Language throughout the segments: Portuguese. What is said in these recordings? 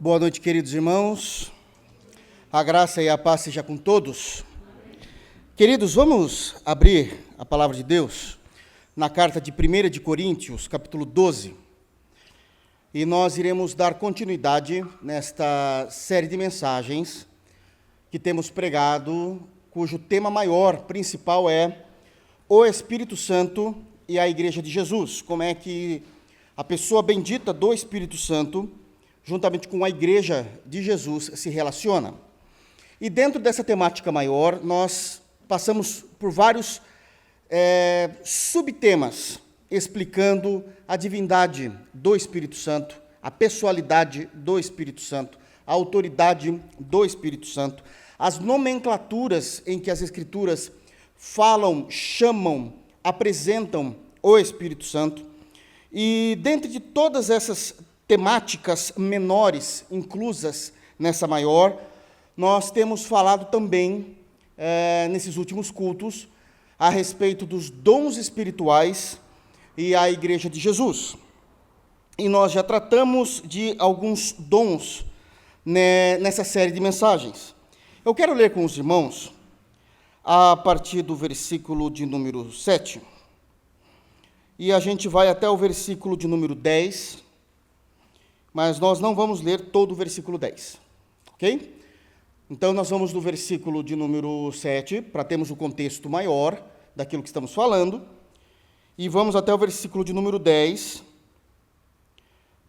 Boa noite, queridos irmãos. A graça e a paz seja com todos. Queridos, vamos abrir a palavra de Deus na carta de 1 de Coríntios, capítulo 12. E nós iremos dar continuidade nesta série de mensagens que temos pregado, cujo tema maior, principal é o Espírito Santo e a Igreja de Jesus. Como é que a pessoa bendita do Espírito Santo, juntamente com a Igreja de Jesus, se relaciona. E dentro dessa temática maior, nós passamos por vários subtemas, explicando a divindade do Espírito Santo, a pessoalidade do Espírito Santo, a autoridade do Espírito Santo, as nomenclaturas em que as Escrituras falam, chamam, apresentam o Espírito Santo. E dentre de todas essas temáticas menores inclusas nessa maior, nós temos falado também, nesses últimos cultos, a respeito dos dons espirituais e a Igreja de Jesus. E nós já tratamos de alguns dons nessa série de mensagens. Eu quero ler com os irmãos, a partir do versículo de número 7, e a gente vai até o versículo de número 10, mas nós não vamos ler todo o versículo 10, ok? Então, nós vamos do versículo de número 7, para termos o contexto maior daquilo que estamos falando, e vamos até o versículo de número 10,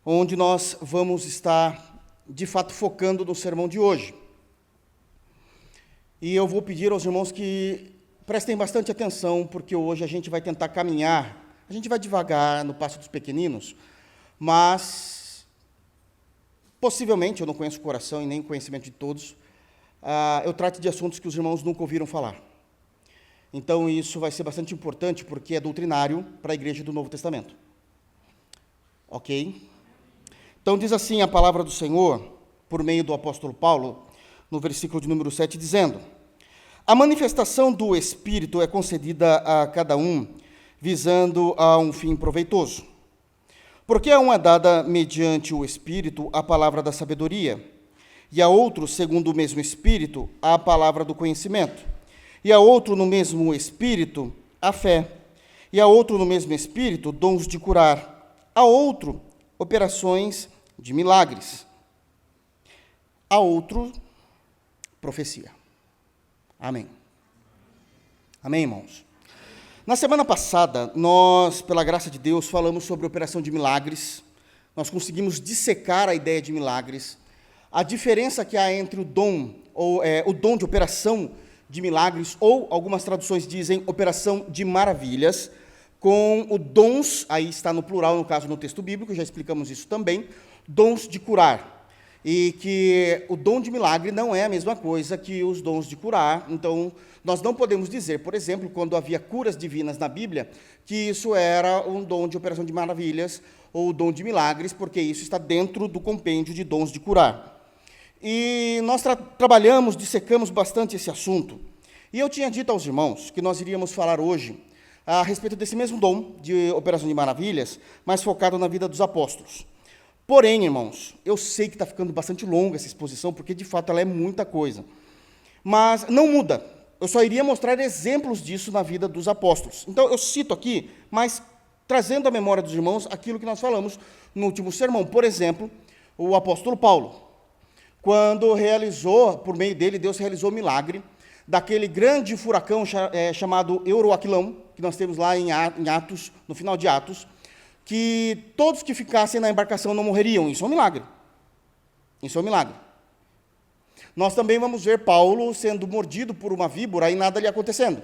onde nós vamos estar, de fato, focando no sermão de hoje. E eu vou pedir aos irmãos que prestem bastante atenção, porque hoje a gente vai tentar caminhar, a gente vai devagar no passo dos pequeninos, mas, possivelmente, eu não conheço o coração e nem o conhecimento de todos, eu trato de assuntos que os irmãos nunca ouviram falar. Então, isso vai ser bastante importante, porque é doutrinário para a Igreja do Novo Testamento. Ok? Então, diz assim a palavra do Senhor, por meio do apóstolo Paulo, no versículo de número 7, dizendo: a manifestação do Espírito é concedida a cada um, visando a um fim proveitoso. Porque a um é dada, mediante o Espírito, a palavra da sabedoria, e a outro, segundo o mesmo Espírito, a palavra do conhecimento, e a outro, no mesmo Espírito, a fé, e a outro, no mesmo Espírito, dons de curar, a outro, operações de milagres, a outro, profecia. Amém. Amém, irmãos? Na semana passada, nós, pela graça de Deus, falamos sobre operação de milagres. Nós conseguimos dissecar a ideia de milagres, a diferença que há entre o dom de operação de milagres, ou algumas traduções dizem operação de maravilhas, com o dons, aí está no plural, no caso no texto bíblico, já explicamos isso também, dons de curar. E que o dom de milagre não é a mesma coisa que os dons de curar. Então, nós não podemos dizer, por exemplo, quando havia curas divinas na Bíblia, que isso era um dom de operação de maravilhas ou dom de milagres, porque isso está dentro do compêndio de dons de curar. E nós trabalhamos, dissecamos bastante esse assunto. E eu tinha dito aos irmãos que nós iríamos falar hoje a respeito desse mesmo dom de operação de maravilhas, mas focado na vida dos apóstolos. Porém, irmãos, eu sei que está ficando bastante longa essa exposição, porque, de fato, ela é muita coisa. Mas não muda. Eu só iria mostrar exemplos disso na vida dos apóstolos. Então, eu cito aqui, mas trazendo à memória dos irmãos aquilo que nós falamos no último sermão. Por exemplo, o apóstolo Paulo, quando realizou, por meio dele, Deus realizou o milagre daquele grande furacão chamado Euroaquilão, que nós temos lá em Atos, no final de Atos, que todos que ficassem na embarcação não morreriam. Isso é um milagre. Isso é um milagre. Nós também vamos ver Paulo sendo mordido por uma víbora e nada lhe acontecendo.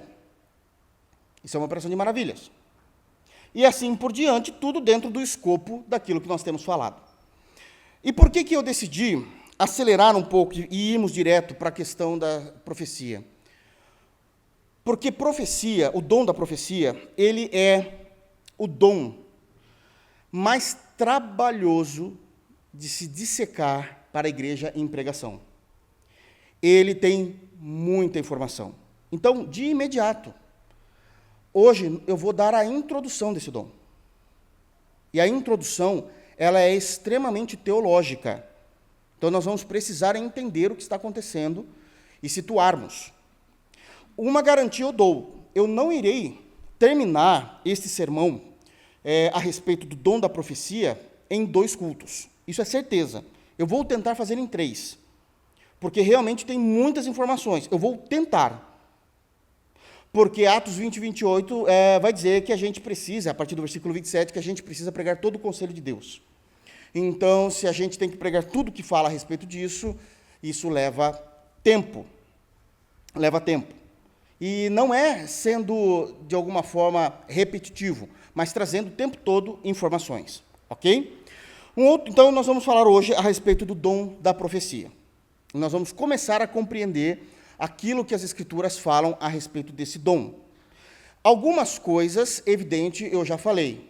Isso é uma operação de maravilhas. E assim por diante, tudo dentro do escopo daquilo que nós temos falado. E por que eu decidi acelerar um pouco e irmos direto para a questão da profecia? Porque profecia, o dom da profecia, ele é o dom mais trabalhoso de se dissecar para a igreja em pregação. Ele tem muita informação. Então, de imediato, hoje eu vou dar a introdução desse dom. E a introdução, ela é extremamente teológica. Então, nós vamos precisar entender o que está acontecendo e situarmos. Uma garantia eu dou: eu não irei terminar este sermão a respeito do dom da profecia em 2 cultos. Isso é certeza. Eu vou tentar fazer em 3, porque realmente tem muitas informações. Eu vou tentar. Porque Atos 20 e 28 vai dizer que a gente precisa, a partir do versículo 27, que a gente precisa pregar todo o conselho de Deus. Então, se a gente tem que pregar tudo que fala a respeito disso, isso leva tempo. Leva tempo. E não é sendo, de alguma forma, repetitivo, mas trazendo o tempo todo informações. Ok? Então, nós vamos falar hoje a respeito do dom da profecia. Nós vamos começar a compreender aquilo que as Escrituras falam a respeito desse dom. Algumas coisas, evidente, eu já falei.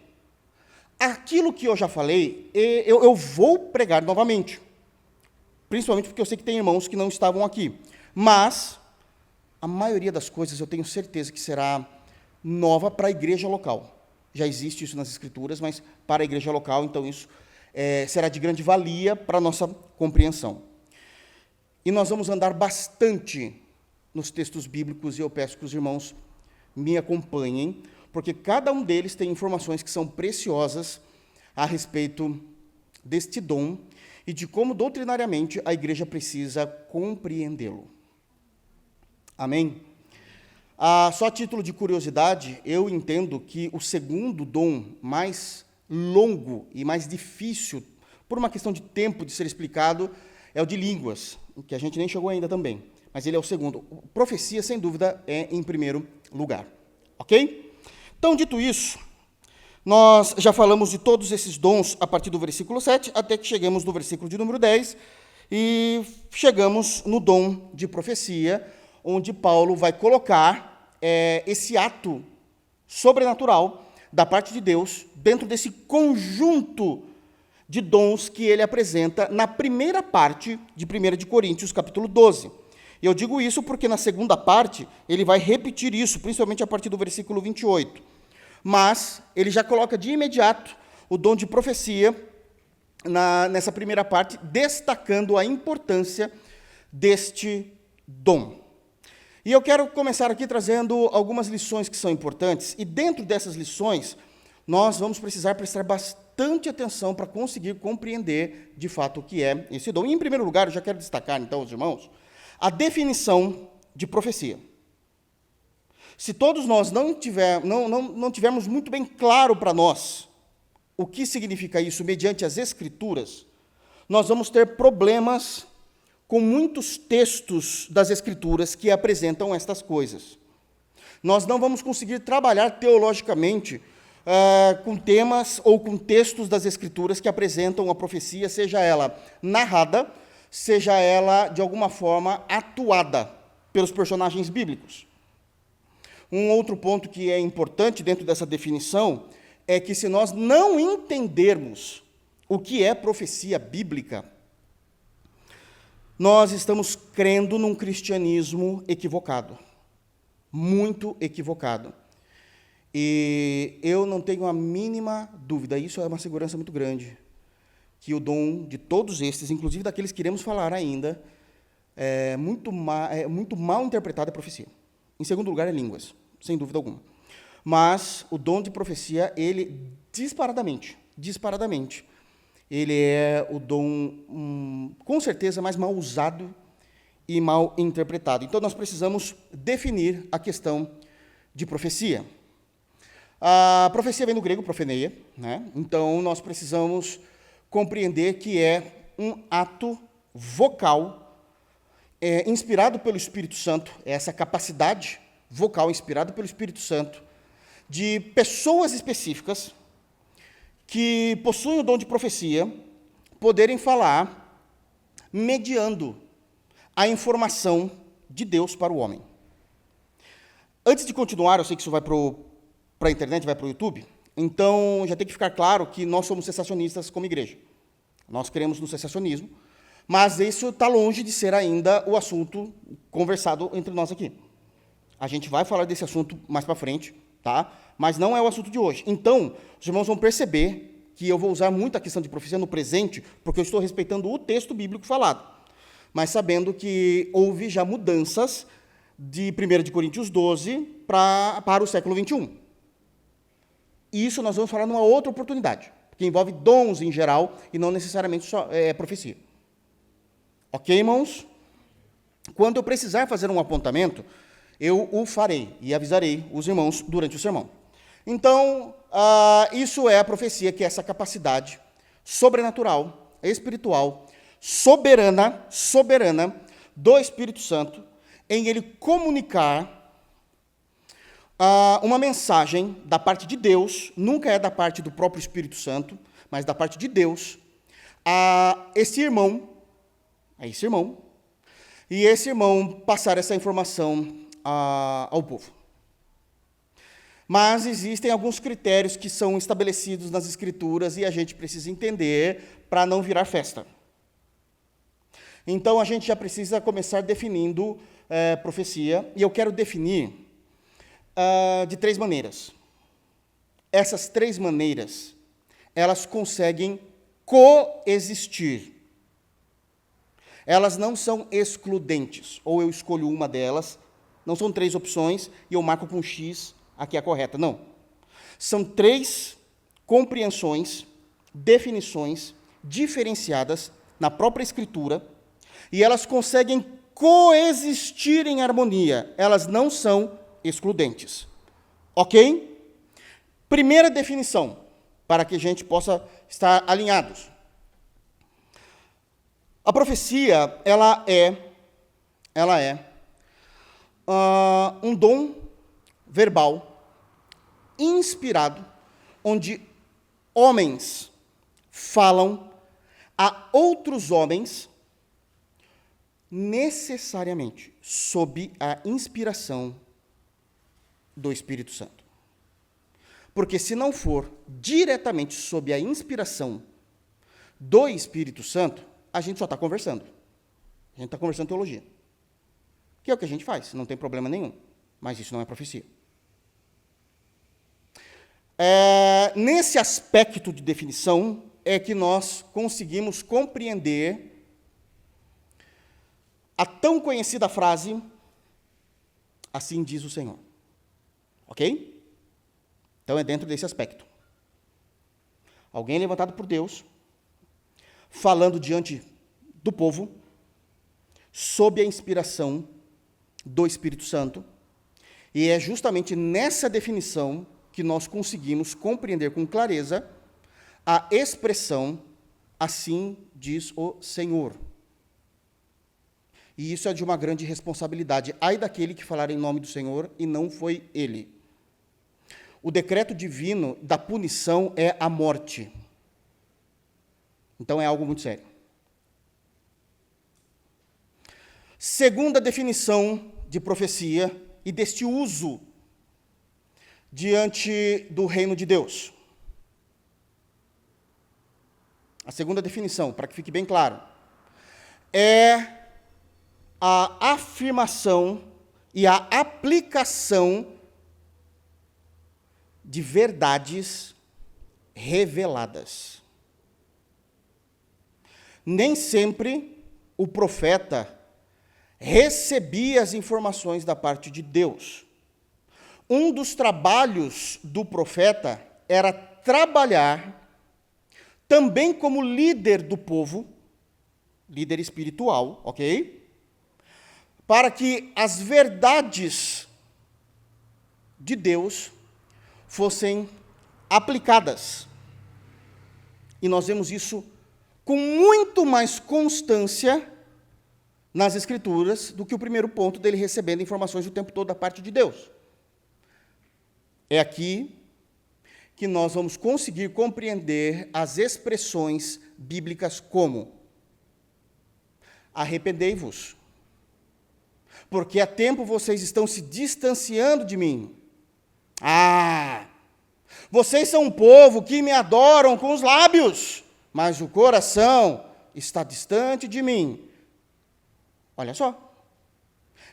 Aquilo que eu já falei, eu vou pregar novamente. Principalmente porque eu sei que tem irmãos que não estavam aqui. Mas a maioria das coisas eu tenho certeza que será nova para a igreja local. Já existe isso nas Escrituras, mas para a igreja local, então isso será de grande valia para a nossa compreensão. E nós vamos andar bastante nos textos bíblicos, e eu peço que os irmãos me acompanhem, porque cada um deles tem informações que são preciosas a respeito deste dom e de como, doutrinariamente, a igreja precisa compreendê-lo. Amém? Só a título de curiosidade, eu entendo que o segundo dom mais longo e mais difícil, por uma questão de tempo de ser explicado, é o de línguas, que a gente nem chegou ainda também, mas ele é o segundo. Profecia, sem dúvida, é em primeiro lugar. Ok? Então, dito isso, nós já falamos de todos esses dons a partir do versículo 7, até que chegamos no versículo de número 10, e chegamos no dom de profecia, onde Paulo vai colocar esse ato sobrenatural da parte de Deus dentro desse conjunto de dons que ele apresenta na primeira parte de 1 de Coríntios, capítulo 12. E eu digo isso porque na segunda parte ele vai repetir isso, principalmente a partir do versículo 28. Mas ele já coloca de imediato o dom de profecia nessa primeira parte, destacando a importância deste dom. E eu quero começar aqui trazendo algumas lições que são importantes, e dentro dessas lições, nós vamos precisar prestar bastante atenção para conseguir compreender, de fato, o que é esse dom. E, em primeiro lugar, eu já quero destacar, então, aos irmãos, a definição de profecia. Se todos nós não tivermos muito bem claro para nós o que significa isso mediante as Escrituras, nós vamos ter problemas com muitos textos das Escrituras que apresentam estas coisas. Nós não vamos conseguir trabalhar teologicamente com temas ou com textos das Escrituras que apresentam a profecia, seja ela narrada, seja ela, de alguma forma, atuada pelos personagens bíblicos. Um outro ponto que é importante dentro dessa definição é que, se nós não entendermos o que é profecia bíblica, nós estamos crendo num cristianismo equivocado, muito equivocado. E eu não tenho a mínima dúvida, isso é uma segurança muito grande, que o dom de todos estes, inclusive daqueles que iremos falar ainda, é muito mal interpretado a profecia. Em segundo lugar, é línguas, sem dúvida alguma. Mas o dom de profecia, ele, disparadamente, ele é o dom, com certeza, mais mal usado e mal interpretado. Então, nós precisamos definir a questão de profecia. A profecia vem do grego profeneia, né? Então, nós precisamos compreender que é um ato vocal inspirado pelo Espírito Santo, essa capacidade vocal inspirada pelo Espírito Santo, de pessoas específicas que possuem o dom de profecia, poderem falar mediando a informação de Deus para o homem. Antes de continuar, eu sei que isso vai para a internet, vai para o YouTube, então já tem que ficar claro que nós somos cessacionistas como igreja. Nós cremos no cessacionismo, mas isso está longe de ser ainda o assunto conversado entre nós aqui. A gente vai falar desse assunto mais para frente, tá? Mas não é o assunto de hoje. Então, os irmãos vão perceber que eu vou usar muito a questão de profecia no presente, porque eu estou respeitando o texto bíblico falado, mas sabendo que houve já mudanças de 1 de Coríntios 12 para o século 21. E isso nós vamos falar numa outra oportunidade, que envolve dons em geral e não necessariamente só profecia. Ok, irmãos? Quando eu precisar fazer um apontamento, eu o farei e avisarei os irmãos durante o sermão. Então, isso é a profecia, que é essa capacidade sobrenatural, espiritual, soberana do Espírito Santo, em ele comunicar uma mensagem da parte de Deus, nunca é da parte do próprio Espírito Santo, mas da parte de Deus, a esse irmão, e esse irmão passar essa informação ao povo. Mas existem alguns critérios que são estabelecidos nas Escrituras e a gente precisa entender para não virar festa. Então, a gente já precisa começar definindo profecia, e eu quero definir de 3 maneiras. Essas 3 maneiras, elas conseguem coexistir. Elas não são excludentes, ou eu escolho uma delas, não são 3 opções, e eu marco com X, aqui é a correta, não. São 3 compreensões, definições diferenciadas na própria Escritura, e elas conseguem coexistir em harmonia, elas não são excludentes. Ok? Primeira definição, para que a gente possa estar alinhados. A profecia, ela é um dom verbal inspirado, onde homens falam a outros homens necessariamente sob a inspiração do Espírito Santo. Porque se não for diretamente sob a inspiração do Espírito Santo, a gente só está conversando. A gente está conversando teologia. Que é o que a gente faz, não tem problema nenhum. Mas isso não é profecia. Nesse aspecto de definição é que nós conseguimos compreender a tão conhecida frase, assim diz o Senhor. Ok? Então é dentro desse aspecto. Alguém levantado por Deus, falando diante do povo, sob a inspiração do Espírito Santo, e é justamente nessa definição que nós conseguimos compreender com clareza a expressão, assim diz o Senhor. E isso é de uma grande responsabilidade. Ai daquele que falar em nome do Senhor e não foi ele. O decreto divino da punição é a morte. Então é algo muito sério. Segunda definição de profecia e deste uso diante do reino de Deus. A segunda definição, para que fique bem claro, é a afirmação e a aplicação de verdades reveladas. Nem sempre o profeta recebia as informações da parte de Deus. Um dos trabalhos do profeta era trabalhar também como líder do povo, líder espiritual, ok? Para que as verdades de Deus fossem aplicadas. E nós vemos isso com muito mais constância nas Escrituras do que o primeiro ponto dele recebendo informações o tempo todo da parte de Deus. É aqui que nós vamos conseguir compreender as expressões bíblicas como: arrependei-vos, porque há tempo vocês estão se distanciando de mim. Vocês são um povo que me adoram com os lábios, mas o coração está distante de mim. Olha só,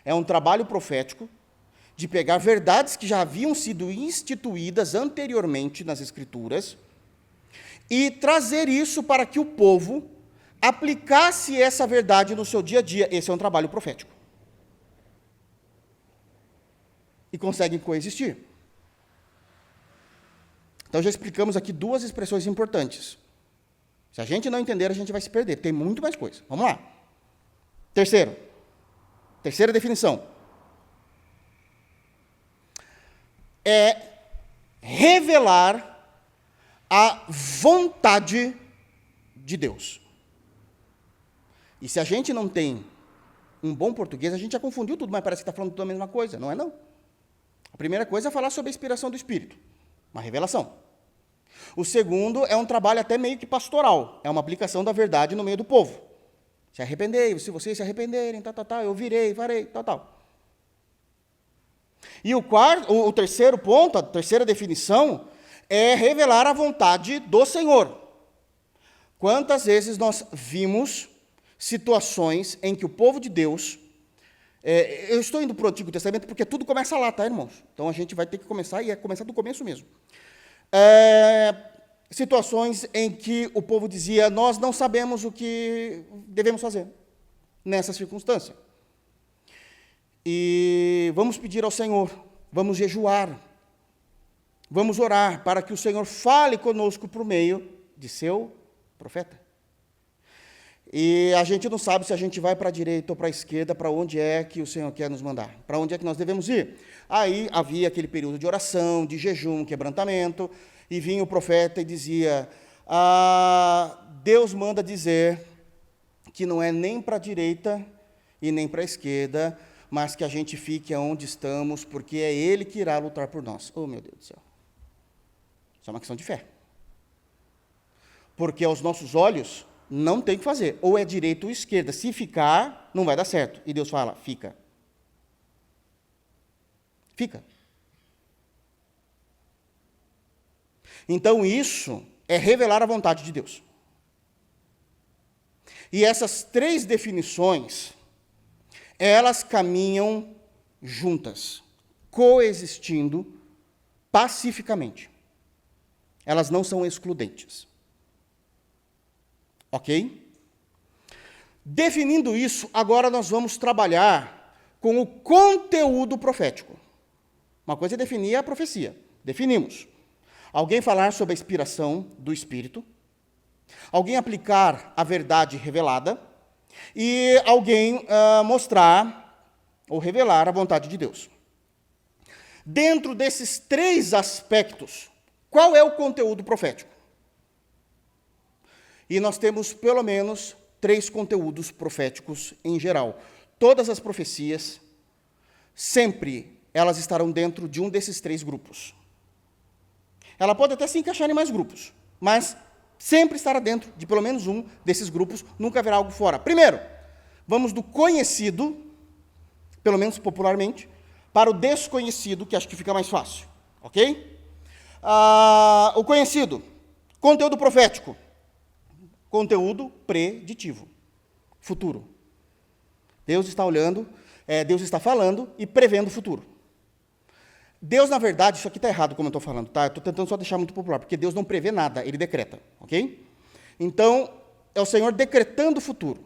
é um trabalho profético de pegar verdades que já haviam sido instituídas anteriormente nas Escrituras e trazer isso para que o povo aplicasse essa verdade no seu dia a dia. Esse é um trabalho profético. E conseguem coexistir. Então, já explicamos aqui duas expressões importantes. Se a gente não entender, a gente vai se perder. Tem muito mais coisa. Vamos lá. Terceira definição. É revelar a vontade de Deus. E se a gente não tem um bom português, a gente já confundiu tudo, mas parece que está falando tudo a mesma coisa. Não é, não. A primeira coisa é falar sobre a inspiração do Espírito. Uma revelação. O segundo é um trabalho até meio que pastoral. É uma aplicação da verdade no meio do povo. Se arrependei, se vocês se arrependerem, eu virei, farei, tal. E o terceiro ponto, a terceira definição, é revelar a vontade do Senhor. Quantas vezes nós vimos situações em que o povo de Deus... eu estou indo para o Antigo Testamento porque tudo começa lá, tá, irmãos? Então a gente vai ter que começar, e é começar do começo mesmo. Situações em que o povo dizia, nós não sabemos o que devemos fazer nessa circunstância. E vamos pedir ao Senhor, vamos jejuar, vamos orar para que o Senhor fale conosco por meio de seu profeta. E a gente não sabe se a gente vai para a direita ou para a esquerda, para onde é que o Senhor quer nos mandar, para onde é que nós devemos ir. Aí havia aquele período de oração, de jejum, quebrantamento, e vinha o profeta e dizia, Deus manda dizer que não é nem para a direita e nem para a esquerda, mas que a gente fique onde estamos, porque é Ele que irá lutar por nós. Oh, meu Deus do céu. Isso é uma questão de fé. Porque aos nossos olhos... não tem o que fazer, ou é direita ou esquerda. Se ficar, não vai dar certo. E Deus fala, fica. Fica. Então, isso é revelar a vontade de Deus. E essas três definições, elas caminham juntas, coexistindo pacificamente. Elas não são excludentes. Ok? Definindo isso, agora nós vamos trabalhar com o conteúdo profético. Uma coisa é definir a profecia. Definimos. Alguém falar sobre a inspiração do Espírito. Alguém aplicar a verdade revelada. E alguém mostrar ou revelar a vontade de Deus. Dentro desses três aspectos, qual é o conteúdo profético? E nós temos, pelo menos, 3 conteúdos proféticos em geral. Todas as profecias, sempre, elas estarão dentro de um desses 3 grupos. Ela pode até se encaixar em mais grupos, mas sempre estará dentro de pelo menos um desses grupos, nunca haverá algo fora. Primeiro, vamos do conhecido, pelo menos popularmente, para o desconhecido, que acho que fica mais fácil. Ok? O conhecido, conteúdo profético. Conteúdo preditivo, futuro. Deus está olhando, Deus está falando e prevendo o futuro. Deus, na verdade, isso aqui está errado como eu estou falando, tá? Eu estou tentando só deixar muito popular, porque Deus não prevê nada, Ele decreta, ok? Então, é o Senhor decretando o futuro,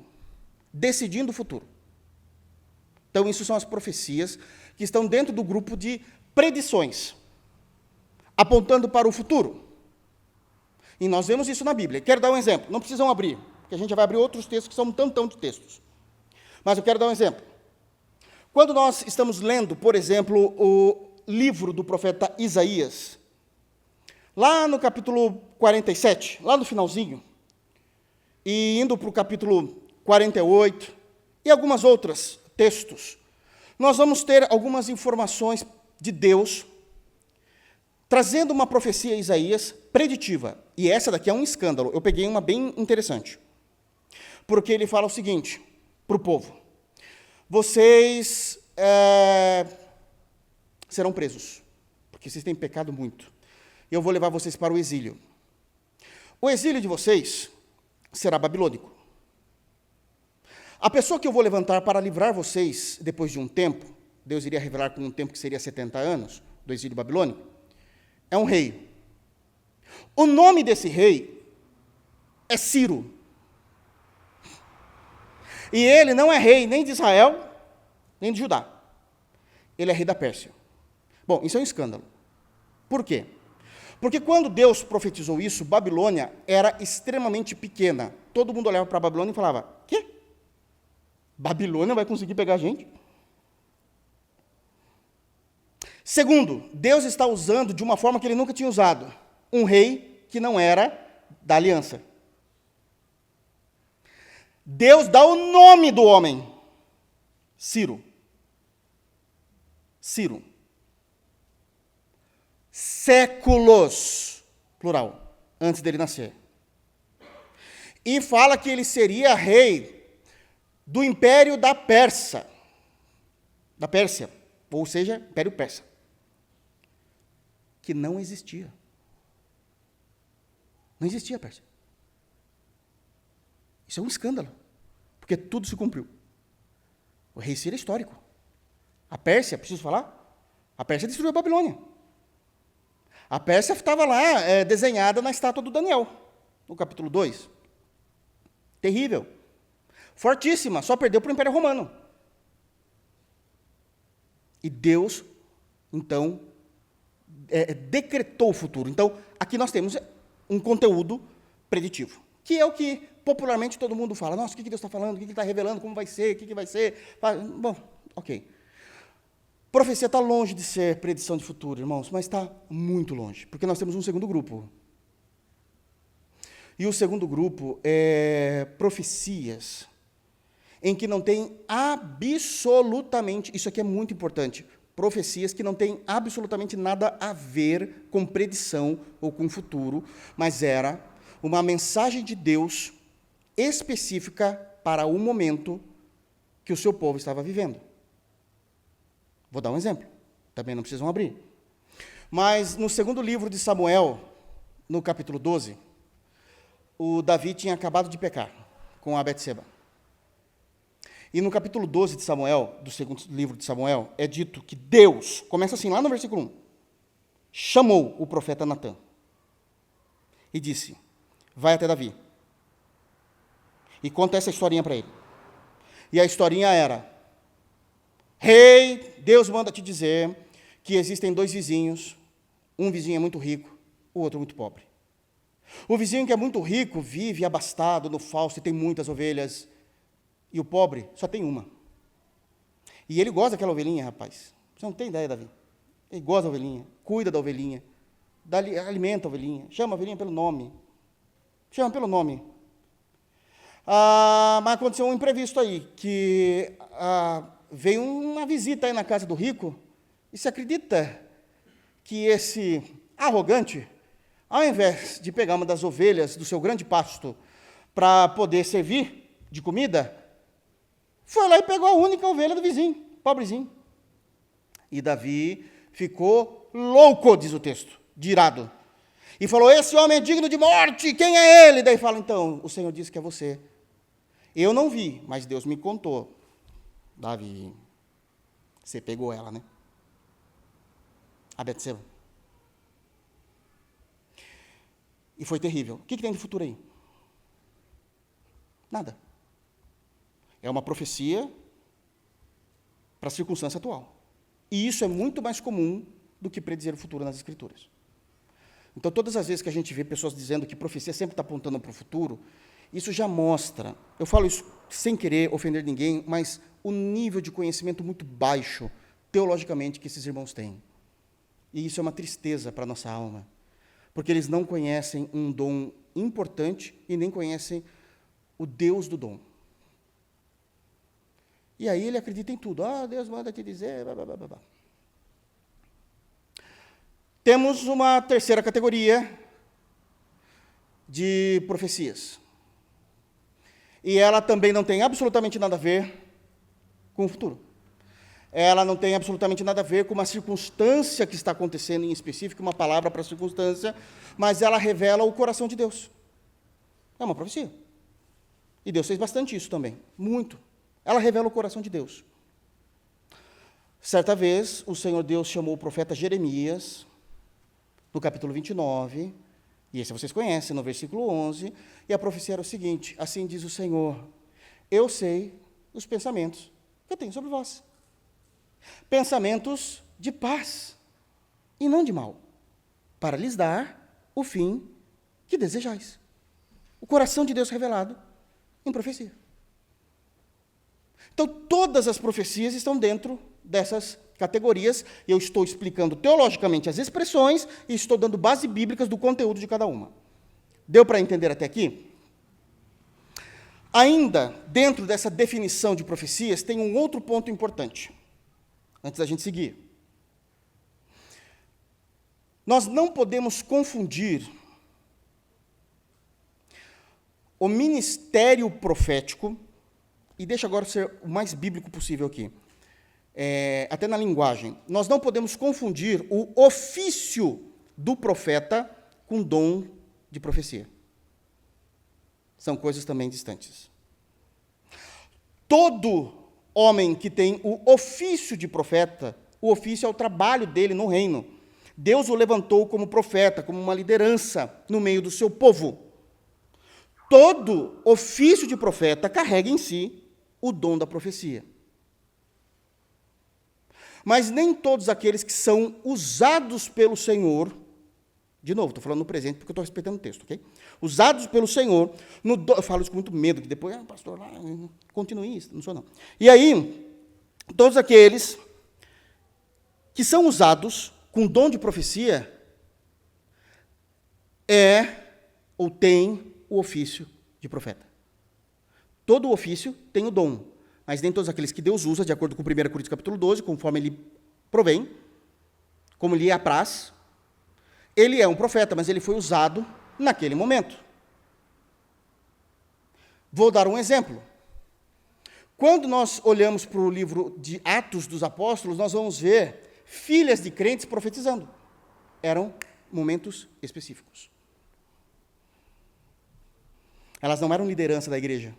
decidindo o futuro. Então, isso são as profecias que estão dentro do grupo de predições, apontando para o futuro. E nós vemos isso na Bíblia. Quero dar um exemplo. Não precisam abrir, porque a gente já vai abrir outros textos que são um tantão de textos. Mas eu quero dar um exemplo. Quando nós estamos lendo, por exemplo, o livro do profeta Isaías, lá no capítulo 47, lá no finalzinho, e indo para o capítulo 48, e algumas outros textos, nós vamos ter algumas informações de Deus trazendo uma profecia a Isaías preditiva. E essa daqui é um escândalo. Eu peguei uma bem interessante. Porque ele fala o seguinte para o povo: vocês serão presos, porque vocês têm pecado muito. Eu vou levar vocês para o exílio. O exílio de vocês será babilônico. A pessoa que eu vou levantar para livrar vocês depois de um tempo, Deus iria revelar com um tempo que seria 70 anos, do exílio babilônico, é um rei. O nome desse rei é Ciro. E ele não é rei nem de Israel, nem de Judá. Ele é rei da Pérsia. Bom, isso é um escândalo. Por quê? Porque quando Deus profetizou isso, Babilônia era extremamente pequena. Todo mundo olhava para a Babilônia e falava, quê? Babilônia vai conseguir pegar a gente? Segundo, Deus está usando de uma forma que ele nunca tinha usado, um rei que não era da aliança. Deus dá o nome do homem, Ciro. Ciro. Séculos, plural, antes dele nascer. E fala que ele seria rei do Império da Pérsia, ou seja, Império Persa, que não existia. Não existia a Pérsia. Isso é um escândalo, porque tudo se cumpriu. O rei Ciro é histórico. A Pérsia, preciso falar? A Pérsia destruiu a Babilônia. A Pérsia estava lá, desenhada na estátua do Daniel, no capítulo 2. Terrível. Fortíssima, só perdeu para o Império Romano. E Deus, então, decretou o futuro. Então, aqui nós temos um conteúdo preditivo, que é o que popularmente todo mundo fala. Nossa, o que Deus está falando? O que Ele está revelando? Como vai ser? O que vai ser? Bom, ok. Profecia está longe de ser predição de futuro, irmãos, mas está muito longe, porque nós temos um segundo grupo. E o segundo grupo é profecias em que não tem absolutamente, isso aqui é muito importante, profecias que não têm absolutamente nada a ver com predição ou com futuro, mas era uma mensagem de Deus específica para o momento que o seu povo estava vivendo. Vou dar um exemplo, também não precisam abrir. Mas no segundo livro de Samuel, no capítulo 12, o Davi tinha acabado de pecar com a Betseba. E no capítulo 12 de Samuel, do segundo livro de Samuel, é dito que Deus, começa assim, lá no versículo 1, chamou o profeta Natã e disse, vai até Davi e conta essa historinha para ele. E a historinha era, rei, Deus manda te dizer que existem dois vizinhos, um vizinho é muito rico, o outro muito pobre. O vizinho que é muito rico vive abastado no fausto e tem muitas ovelhas, e o pobre só tem uma. E ele gosta daquela ovelhinha, rapaz. Você não tem ideia, Davi. Ele gosta da ovelhinha, cuida da ovelhinha, alimenta a ovelhinha, chama a ovelhinha pelo nome. Chama pelo nome. Mas aconteceu um imprevisto aí, que veio uma visita aí na casa do rico, e se acredita que esse arrogante, ao invés de pegar uma das ovelhas do seu grande pasto para poder servir de comida, foi lá e pegou a única ovelha do vizinho, pobrezinho. E Davi ficou louco, diz o texto, de irado. E falou, esse homem é digno de morte, quem é ele? Daí fala, então, o Senhor disse que é você. Eu não vi, mas Deus me contou. Davi, você pegou ela, né? A Betseba. E foi terrível. O que tem de futuro aí? Nada. É uma profecia para a circunstância atual. E isso é muito mais comum do que predizer o futuro nas Escrituras. Então, todas as vezes que a gente vê pessoas dizendo que profecia sempre está apontando para o futuro, isso já mostra, eu falo isso sem querer ofender ninguém, mas o nível de conhecimento muito baixo, teologicamente, que esses irmãos têm. E isso é uma tristeza para a nossa alma, porque eles não conhecem um dom importante e nem conhecem o Deus do dom. E aí ele acredita em tudo. Deus manda te dizer, blá, blá, blá, blá. Temos uma terceira categoria de profecias. E ela também não tem absolutamente nada a ver com o futuro. Ela não tem absolutamente nada a ver com uma circunstância que está acontecendo em específico, uma palavra para a circunstância, mas ela revela o coração de Deus. É uma profecia. E Deus fez bastante isso também, muito. Ela revela o coração de Deus. Certa vez, o Senhor Deus chamou o profeta Jeremias, no capítulo 29, E esse vocês conhecem, no versículo 11, e a profecia era o seguinte: assim diz o Senhor, eu sei os pensamentos que eu tenho sobre vós. Pensamentos de paz e não de mal, para lhes dar o fim que desejais. O coração de Deus revelado em profecia. Então, todas as profecias estão dentro dessas categorias, e eu estou explicando teologicamente as expressões e estou dando bases bíblicas do conteúdo de cada uma. Deu para entender até aqui? Ainda, dentro dessa definição de profecias, tem um outro ponto importante, antes da gente seguir. Nós não podemos confundir o ministério profético, e deixa agora ser o mais bíblico possível aqui, até na linguagem, nós não podemos confundir o ofício do profeta com dom de profecia. São coisas também distantes. Todo homem que tem o ofício de profeta, o ofício é o trabalho dele no reino. Deus o levantou como profeta, como uma liderança no meio do seu povo. Todo ofício de profeta carrega em si o dom da profecia. Mas nem todos aqueles que são usados pelo Senhor, de novo, estou falando no presente porque eu estou respeitando o texto, ok? Usados pelo Senhor, eu falo isso com muito medo, que depois, pastor, continue isso, não sou não. E aí, todos aqueles que são usados com dom de profecia, ou tem o ofício de profeta. Todo o ofício tem o dom, mas nem todos aqueles que Deus usa, de acordo com 1 Coríntios capítulo 12, conforme ele provém, como lhe apraz, ele é um profeta, mas ele foi usado naquele momento. Vou dar um exemplo. Quando nós olhamos para o livro de Atos dos Apóstolos, nós vamos ver filhas de crentes profetizando. Eram momentos específicos. Elas não eram liderança da igreja.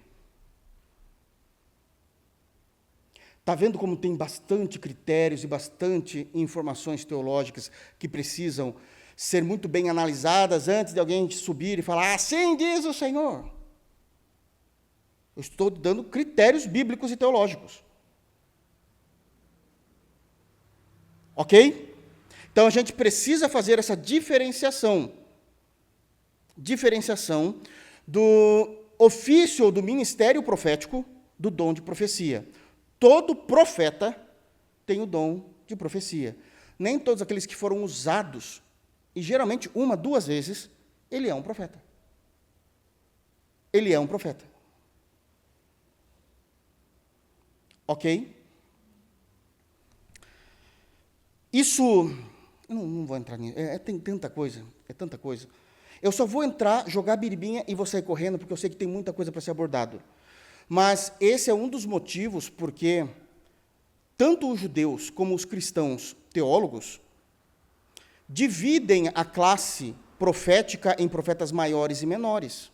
Está vendo como tem bastante critérios e bastante informações teológicas que precisam ser muito bem analisadas antes de alguém subir e falar, assim diz o Senhor. Eu estou dando critérios bíblicos e teológicos. Ok? Então, a gente precisa fazer essa diferenciação do ofício ou do ministério profético do dom de profecia. Todo profeta tem o dom de profecia. Nem todos aqueles que foram usados, e geralmente 1, 2 vezes, ele é um profeta. Ele é um profeta. Ok? Isso, eu não vou entrar nisso, tem tanta coisa, tanta coisa. Eu só vou entrar, jogar biribinha e vou sair correndo, porque eu sei que tem muita coisa para ser abordado. Mas esse é um dos motivos porque tanto os judeus como os cristãos teólogos dividem a classe profética em profetas maiores e menores.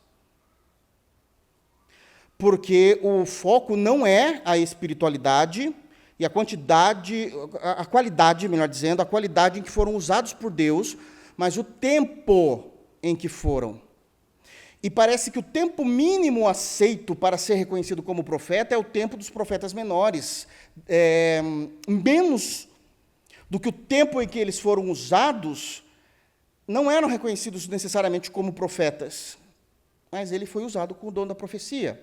Porque o foco não é a espiritualidade e a quantidade, a qualidade, melhor dizendo, a qualidade em que foram usados por Deus, mas o tempo em que foram. E parece que o tempo mínimo aceito para ser reconhecido como profeta é o tempo dos profetas menores. Menos do que o tempo em que eles foram usados, não eram reconhecidos necessariamente como profetas, mas ele foi usado com o dom da profecia.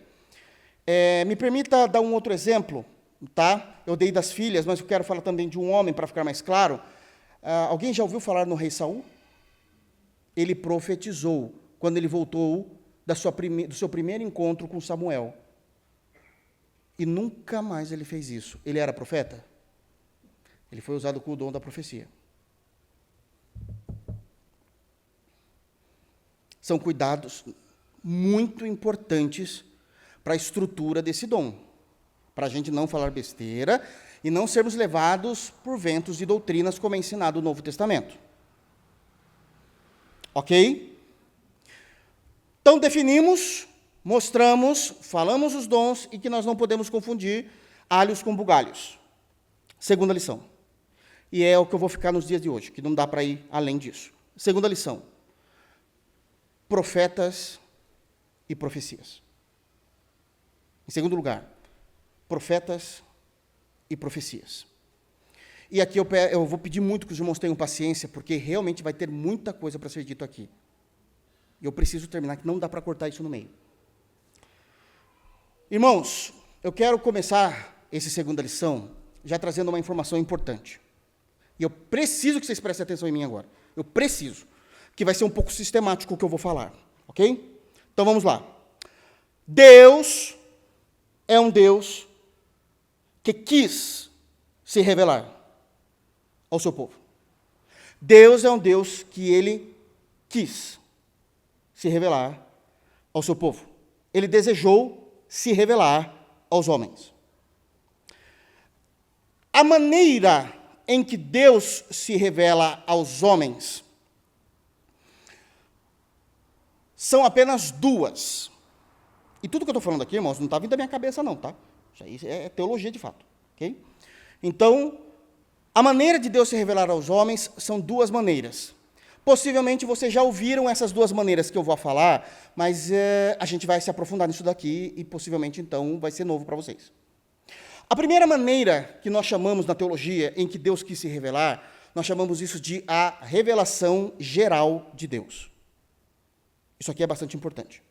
Me permita dar um outro exemplo, tá? Eu dei das filhas, mas eu quero falar também de um homem, para ficar mais claro. Alguém já ouviu falar no rei Saul? Ele profetizou quando ele voltou do seu primeiro encontro com Samuel. E nunca mais ele fez isso. Ele era profeta? Ele foi usado com o dom da profecia. São cuidados muito importantes para a estrutura desse dom, para a gente não falar besteira e não sermos levados por ventos de doutrinas, como é ensinado no Novo Testamento. Ok? Então, definimos, mostramos, falamos os dons e que nós não podemos confundir alhos com bugalhos. Segunda lição. E é o que eu vou ficar nos dias de hoje, que não dá para ir além disso. Segunda lição. profetas e profecias. Em segundo lugar, profetas e profecias. E aqui eu vou pedir muito que os irmãos tenham paciência, porque realmente vai ter muita coisa para ser dito aqui. E eu preciso terminar, que não dá para cortar isso no meio. Irmãos, eu quero começar essa segunda lição já trazendo uma informação importante. E eu preciso que vocês prestem atenção em mim agora. Eu preciso. Que vai ser um pouco sistemático o que eu vou falar. Ok? Então vamos lá. Deus é um Deus que quis se revelar ao seu povo. Deus é um Deus que ele quis se revelar ao seu povo. Ele desejou se revelar aos homens. A maneira em que Deus se revela aos homens são apenas duas. E tudo que eu estou falando aqui, irmãos, não está vindo da minha cabeça não, tá? Isso aí é teologia de fato, ok? Então, a maneira de Deus se revelar aos homens são duas maneiras. Possivelmente vocês já ouviram essas duas maneiras que eu vou falar, mas a gente vai se aprofundar nisso daqui e possivelmente, então, vai ser novo para vocês. A primeira maneira que nós chamamos na teologia em que Deus quis se revelar, nós chamamos isso de a revelação geral de Deus. Isso aqui é bastante importante.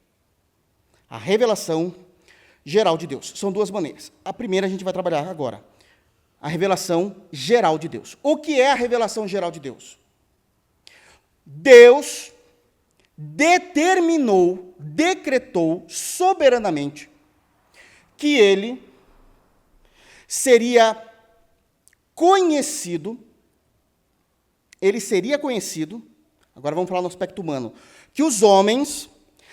A revelação geral de Deus. São duas maneiras. A primeira a gente vai trabalhar agora. A revelação geral de Deus. O que é a revelação geral de Deus? Deus determinou, decretou soberanamente que ele seria conhecido, agora vamos falar no aspecto humano, que os homens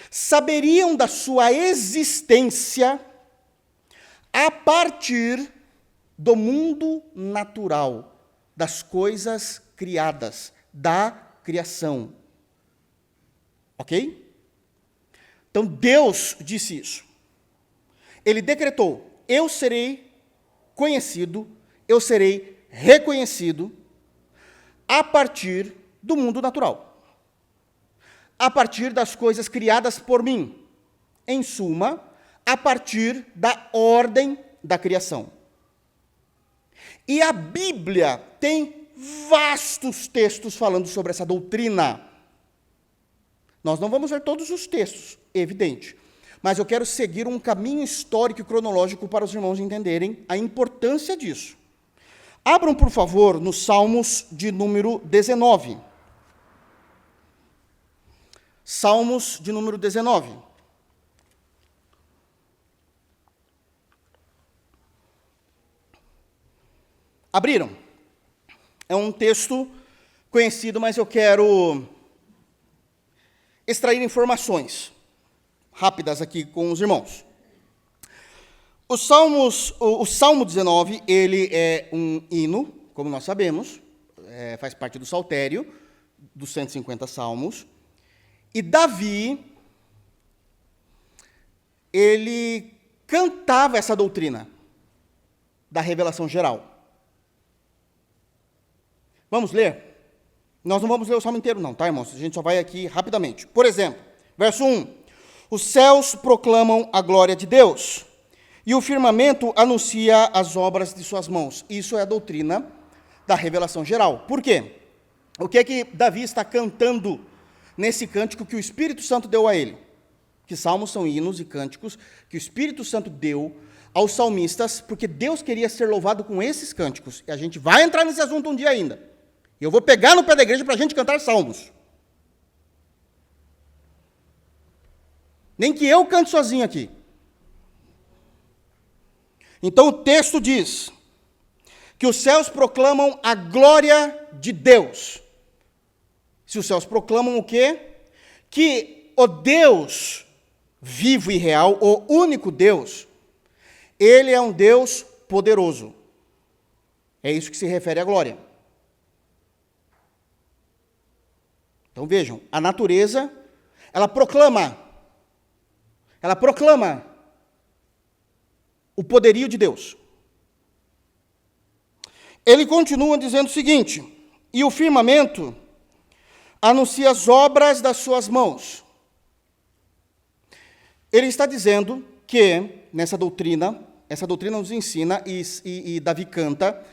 saberiam da sua existência a partir do mundo natural, das coisas criadas, da criação. Ok? Então, Deus disse isso. Ele decretou, eu serei conhecido, eu serei reconhecido a partir do mundo natural. A partir das coisas criadas por mim. Em suma, a partir da ordem da criação. E a Bíblia tem vastos textos falando sobre essa doutrina. Nós não vamos ver todos os textos, evidente. Mas eu quero seguir um caminho histórico e cronológico para os irmãos entenderem a importância disso. Abram, por favor, nos Salmos de número 19. Salmos de número 19. Abriram? É um texto conhecido, mas eu quero extrair informações rápidas aqui com os irmãos. O Salmo 19, ele é um hino, como nós sabemos, faz parte do saltério, dos 150 salmos, e Davi, ele cantava essa doutrina da revelação geral. Vamos ler? Nós não vamos ler o salmo inteiro não, tá, irmãos? A gente só vai aqui rapidamente. Por exemplo, verso 1. Os céus proclamam a glória de Deus, e o firmamento anuncia as obras de suas mãos. Isso é a doutrina da revelação geral. Por quê? O que é que Davi está cantando nesse cântico que o Espírito Santo deu a ele? Que salmos são hinos e cânticos que o Espírito Santo deu aos salmistas, porque Deus queria ser louvado com esses cânticos. E a gente vai entrar nesse assunto um dia ainda. Eu vou pegar no pé da igreja para a gente cantar salmos. Nem que eu cante sozinho aqui. Então o texto diz que os céus proclamam a glória de Deus. Se os céus proclamam o quê? Que o Deus vivo e real, o único Deus, ele é um Deus poderoso. É isso que se refere à glória. Então vejam, a natureza, ela proclama o poderio de Deus. Ele continua dizendo o seguinte: e o firmamento anuncia as obras das suas mãos. Ele está dizendo que, nessa doutrina, essa doutrina nos ensina, e Davi canta,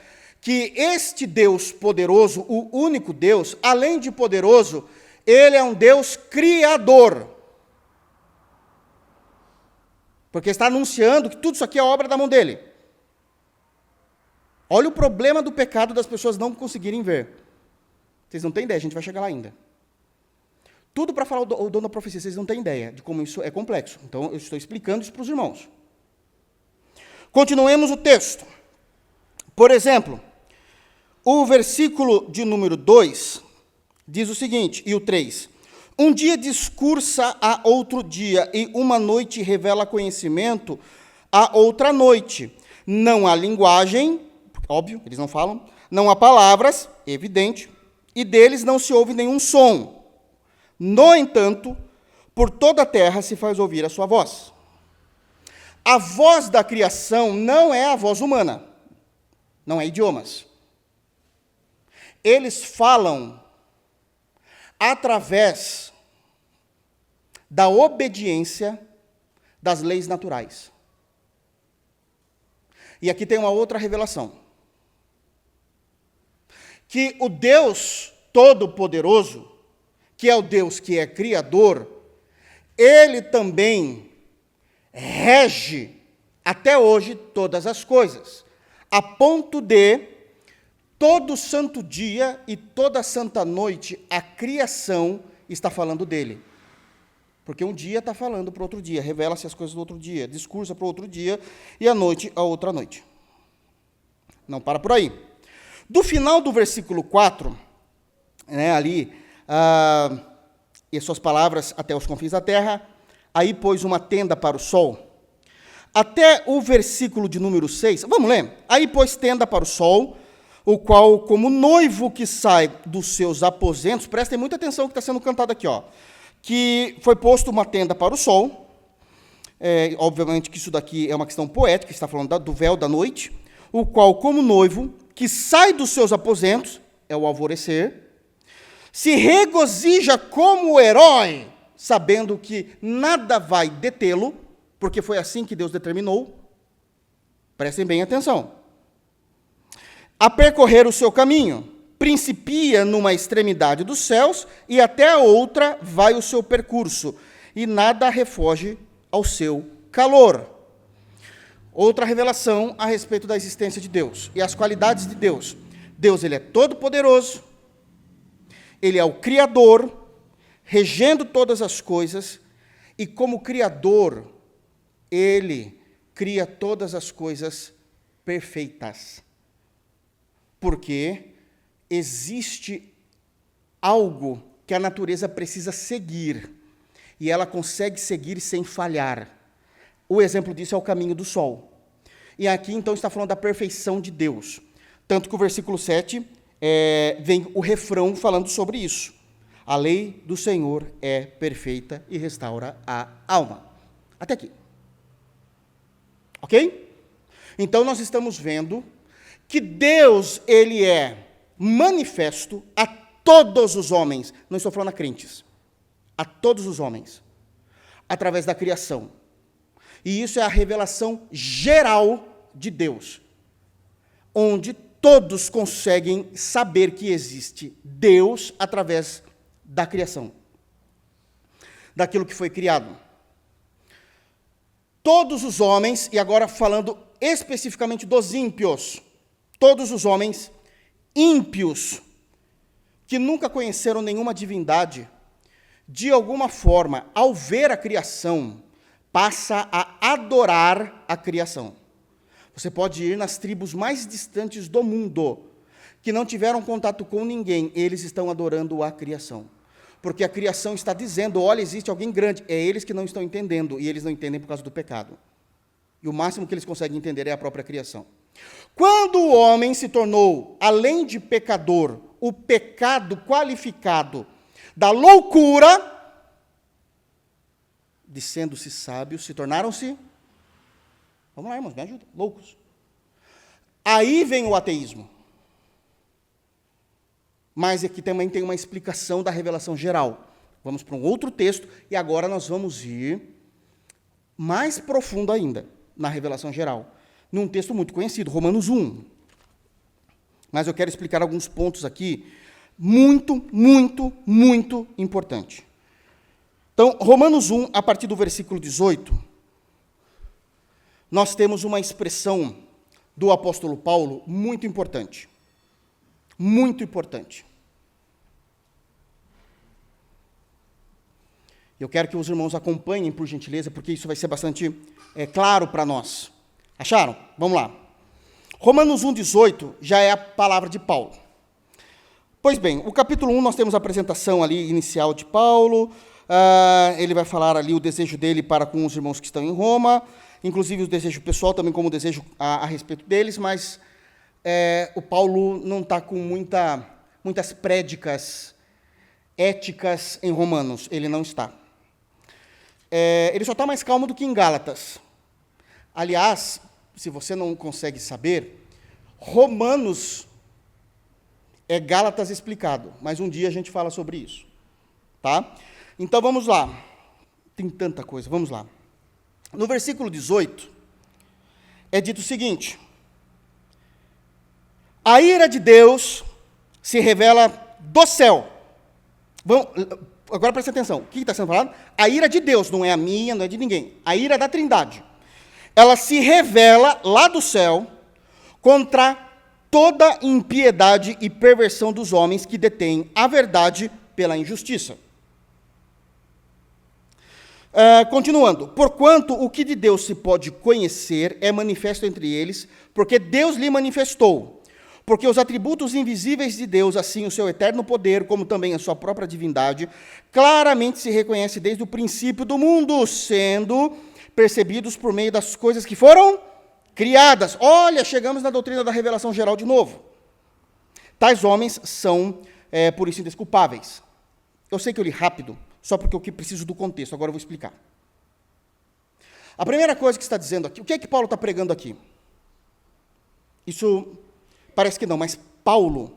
que este Deus poderoso, o único Deus, além de poderoso, ele é um Deus criador. Porque está anunciando que tudo isso aqui é obra da mão dele. Olha o problema do pecado das pessoas não conseguirem ver. Vocês não têm ideia, a gente vai chegar lá ainda. Tudo para falar o dono da profecia, vocês não têm ideia de como isso é complexo. Então, eu estou explicando isso para os irmãos. Continuemos o texto. Por exemplo, o versículo de número 2 diz o seguinte, e o 3. Um dia discursa a outro dia, e uma noite revela conhecimento a outra noite. Não há linguagem, óbvio, eles não falam, não há palavras, evidente, e deles não se ouve nenhum som. No entanto, por toda a terra se faz ouvir a sua voz. A voz da criação não é a voz humana, não é idiomas. Eles falam através da obediência das leis naturais. E aqui tem uma outra revelação. Que o Deus Todo-Poderoso, que é o Deus que é criador, ele também rege até hoje todas as coisas, a ponto de todo santo dia e toda santa noite a criação está falando dele. Porque um dia está falando para o outro dia, revela-se as coisas do outro dia, discursa para o outro dia, e a noite a outra noite. Não para por aí. Do final do versículo 4, ali, e suas palavras até os confins da terra, aí pôs uma tenda para o sol. Até o versículo de número 6, vamos ler? Aí pôs tenda para o sol, o qual, como noivo que sai dos seus aposentos, prestem muita atenção que está sendo cantado aqui, que foi posto uma tenda para o sol, obviamente que isso daqui é uma questão poética, está falando do véu da noite, o qual, como noivo, que sai dos seus aposentos, é o alvorecer, se regozija como herói, sabendo que nada vai detê-lo, porque foi assim que Deus determinou. Prestem bem atenção. A percorrer o seu caminho, principia numa extremidade dos céus, e até a outra vai o seu percurso, e nada refoge ao seu calor. Outra revelação a respeito da existência de Deus e as qualidades de Deus. Deus, ele é todo-poderoso, ele é o Criador, regendo todas as coisas, e como Criador, ele cria todas as coisas perfeitas. Porque existe algo que a natureza precisa seguir, e ela consegue seguir sem falhar. O exemplo disso é o caminho do sol. E aqui, então, está falando da perfeição de Deus. Tanto que o versículo 7 vem o refrão falando sobre isso. A lei do Senhor é perfeita e restaura a alma. Até aqui. Ok? Então, nós estamos vendo que Deus, ele é manifesto a todos os homens. Não estou falando a crentes. A todos os homens. Através da criação. E isso é a revelação geral de Deus. Onde todos conseguem saber que existe Deus através da criação. Daquilo que foi criado. Todos os homens, e agora falando especificamente dos ímpios, todos os homens ímpios, que nunca conheceram nenhuma divindade, de alguma forma, ao ver a criação, passa a adorar a criação. Você pode ir nas tribos mais distantes do mundo, que não tiveram contato com ninguém, eles estão adorando a criação. Porque a criação está dizendo, olha, existe alguém grande. É eles que não estão entendendo, e eles não entendem por causa do pecado. E o máximo que eles conseguem entender é a própria criação. Quando o homem se tornou, além de pecador, o pecado qualificado da loucura, dizendo-se sábios, se tornaram-se, vamos lá, irmãos, me ajuda, loucos. Aí vem o ateísmo. Mas aqui também tem uma explicação da revelação geral. Vamos para um outro texto, e agora nós vamos ir mais profundo ainda, na revelação geral, num texto muito conhecido, Romanos 1. Mas eu quero explicar alguns pontos aqui, muito, muito, muito importante. Então, Romanos 1, a partir do versículo 18, nós temos uma expressão do apóstolo Paulo muito importante. Muito importante. Eu quero que os irmãos acompanhem, por gentileza, porque isso vai ser bastante claro para nós. Acharam? Vamos lá. Romanos 1,18 já é a palavra de Paulo. Pois bem, o capítulo 1 nós temos a apresentação ali inicial de Paulo. Ele vai falar ali o desejo dele para com os irmãos que estão em Roma, inclusive o desejo pessoal também como desejo a respeito deles, mas o Paulo não está com muitas prédicas éticas em Romanos, ele não está. Ele só está mais calmo do que em Gálatas. Aliás, se você não consegue saber, Romanos é Gálatas explicado, mas um dia a gente fala sobre isso. Tá? Então vamos lá. Tem tanta coisa, vamos lá. No versículo 18, é dito o seguinte: a ira de Deus se revela do céu. Agora presta atenção, o que está sendo falado? A ira de Deus, não é a minha, não é de ninguém. A ira da Trindade. Ela se revela lá do céu contra toda impiedade e perversão dos homens que detêm a verdade pela injustiça. Continuando, porquanto o que de Deus se pode conhecer é manifesto entre eles, porque Deus lhe manifestou. Porque os atributos invisíveis de Deus, assim o seu eterno poder, como também a sua própria divindade, claramente se reconhece desde o princípio do mundo, sendo percebidos por meio das coisas que foram criadas. Olha, chegamos na doutrina da revelação geral de novo. Tais homens são, por isso, indesculpáveis. Eu sei que eu li rápido, só porque eu preciso do contexto, agora eu vou explicar. A primeira coisa que está dizendo aqui, o que é que Paulo está pregando aqui? Isso parece que não, mas Paulo,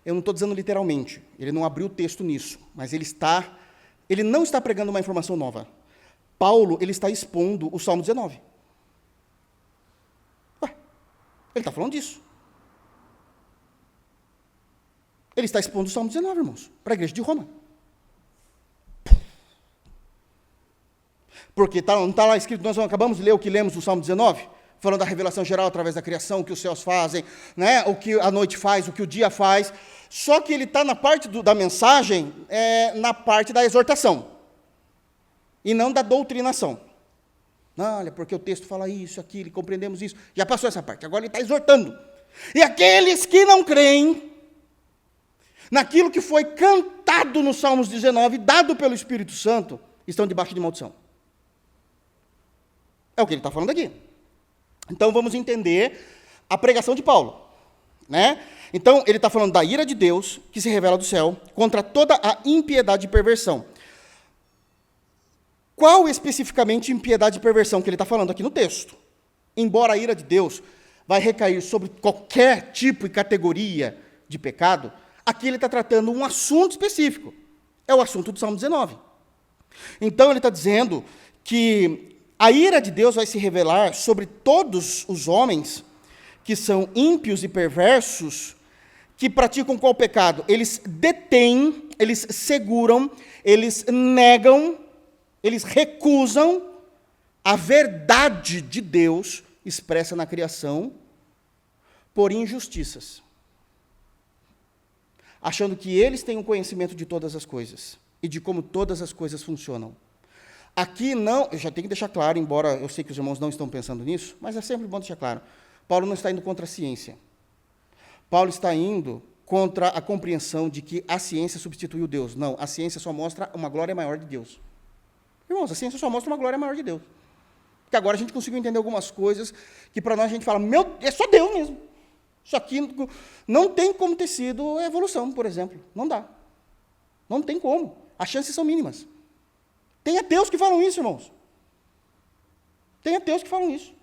eu não estou dizendo literalmente, ele não abriu o texto nisso, mas ele não está pregando uma informação nova. Paulo, ele está expondo o Salmo 19. Ele está falando disso. Ele está expondo o Salmo 19, irmãos, para a igreja de Roma. Porque não está lá escrito, nós acabamos de ler o que lemos do Salmo 19, falando da revelação geral através da criação, o que os céus fazem, né, o que a noite faz, o que o dia faz. Só que ele está na parte da mensagem, na parte da exortação, e não da doutrinação. Não, olha, porque o texto fala isso, aquilo, compreendemos isso. Já passou essa parte, agora ele está exortando. E aqueles que não creem naquilo que foi cantado no Salmos 19, dado pelo Espírito Santo, estão debaixo de maldição. É o que ele está falando aqui. Então, vamos entender a pregação de Paulo. Né? Então, ele está falando da ira de Deus, que se revela do céu, contra toda a impiedade e perversão. Qual especificamente impiedade e perversão que ele está falando aqui no texto? Embora a ira de Deus vai recair sobre qualquer tipo e categoria de pecado, aqui ele está tratando um assunto específico. É o assunto do Salmo 19. Então, ele está dizendo que a ira de Deus vai se revelar sobre todos os homens que são ímpios e perversos, que praticam qual pecado? Eles detêm, eles seguram, eles negam, eles recusam a verdade de Deus expressa na criação por injustiças, achando que eles têm o conhecimento de todas as coisas e de como todas as coisas funcionam. Aqui não, eu já tenho que deixar claro, embora eu sei que os irmãos não estão pensando nisso, mas é sempre bom deixar claro, Paulo não está indo contra a ciência. Paulo está indo contra a compreensão de que a ciência substituiu Deus. Não, a ciência só mostra uma glória maior de Deus. Irmãos, a ciência só mostra uma glória maior de Deus. Porque agora a gente conseguiu entender algumas coisas que para nós a gente fala, é só Deus mesmo. Isso aqui não tem como ter sido evolução, por exemplo. Não dá. Não tem como. As chances são mínimas. Tem ateus que falam isso, irmãos. Tem ateus que falam isso.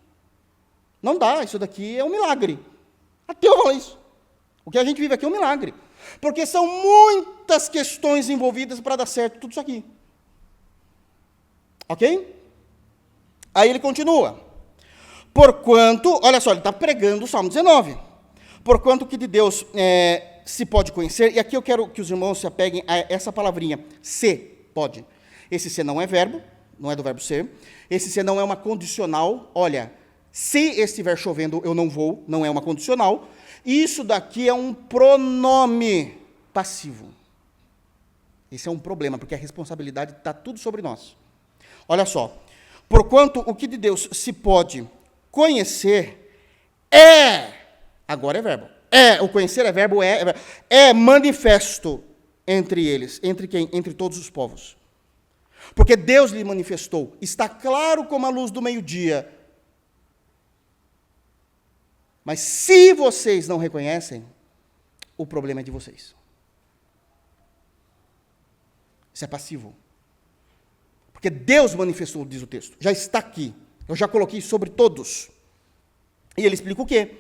Não dá, isso daqui é um milagre. Ateu fala isso. O que a gente vive aqui é um milagre. Porque são muitas questões envolvidas para dar certo tudo isso aqui. Ok? Aí ele continua. Porquanto, olha só, ele está pregando o Salmo 19. Porquanto que de Deus se pode conhecer, e aqui eu quero que os irmãos se apeguem a essa palavrinha, se pode. Esse se não é verbo, não é do verbo ser. Esse se não é uma condicional. Olha, se estiver chovendo, eu não vou, não é uma condicional. Isso daqui é um pronome passivo. Esse é um problema, porque a responsabilidade está tudo sobre nós. Olha só, porquanto o que de Deus se pode conhecer agora é verbo, o conhecer é verbo, é manifesto entre eles, entre quem? Entre todos os povos. Porque Deus lhe manifestou, está claro como a luz do meio-dia. Mas se vocês não reconhecem, o problema é de vocês. Isso é passivo. Porque Deus manifestou, diz o texto. Já está aqui. Eu já coloquei sobre todos. E ele explica o quê?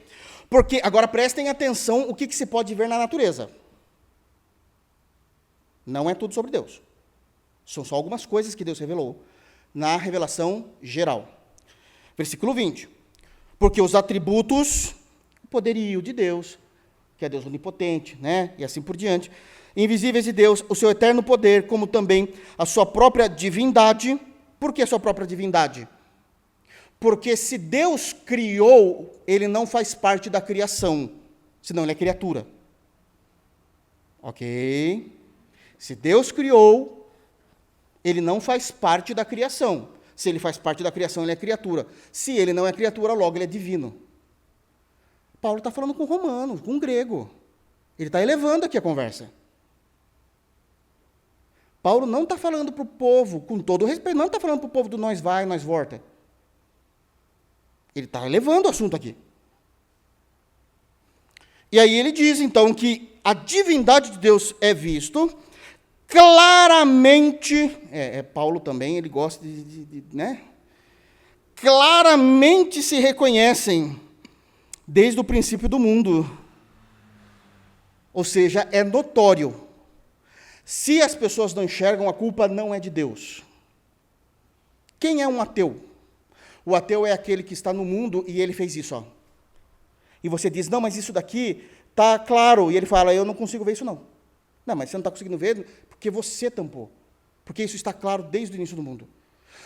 Porque, agora prestem atenção o que se pode ver na natureza. Não é tudo sobre Deus. São só algumas coisas que Deus revelou na revelação geral. Versículo 20. Porque os atributos, o poderio de Deus, que é Deus onipotente, né? E assim por diante, invisíveis de Deus, o seu eterno poder, como também a sua própria divindade. Por que a sua própria divindade? Porque se Deus criou, ele não faz parte da criação, senão ele é criatura. Ok? Se Deus criou, ele não faz parte da criação. Se ele faz parte da criação, ele é criatura. Se ele não é criatura, logo ele é divino. Paulo está falando com romano, com grego. Ele está elevando aqui a conversa. Paulo não está falando para o povo, com todo o respeito, não está falando para o povo do nós vai, nós volta. Ele está elevando o assunto aqui. E aí ele diz, então, que a divindade de Deus é visto claramente, Paulo também, ele gosta né? Claramente se reconhecem desde o princípio do mundo. Ou seja, é notório. Se as pessoas não enxergam, a culpa não é de Deus. Quem é um ateu? O ateu é aquele que está no mundo e ele fez isso, ó. E você diz, não, mas isso daqui está claro. E ele fala, eu não consigo ver isso, não. Não, mas você não está conseguindo ver porque você tampou. Porque isso está claro desde o início do mundo.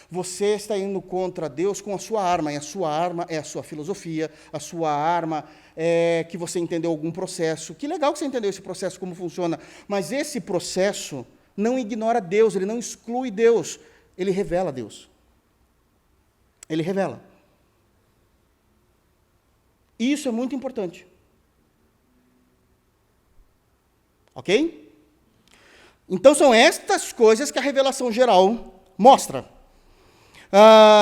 Você está indo contra Deus com a sua arma, e a sua arma é a sua filosofia, a sua arma é que você entendeu algum processo. Que legal que você entendeu esse processo, como funciona. Mas esse processo não ignora Deus, ele não exclui Deus, ele revela Deus. Ele revela. Isso é muito importante. Ok? Então, são estas coisas que a revelação geral mostra.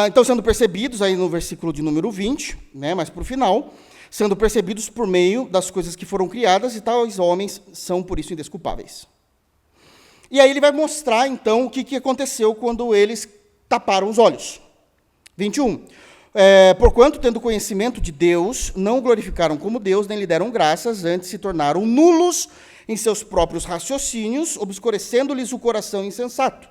Então, sendo percebidos, aí no versículo de número 20, né, mais para o final, sendo percebidos por meio das coisas que foram criadas, e tais homens são, por isso, indesculpáveis. E aí ele vai mostrar, então, o que aconteceu quando eles taparam os olhos. 21. Porquanto, tendo conhecimento de Deus, não o glorificaram como Deus, nem lhe deram graças, antes se tornaram nulos em seus próprios raciocínios, obscurecendo-lhes o coração insensato.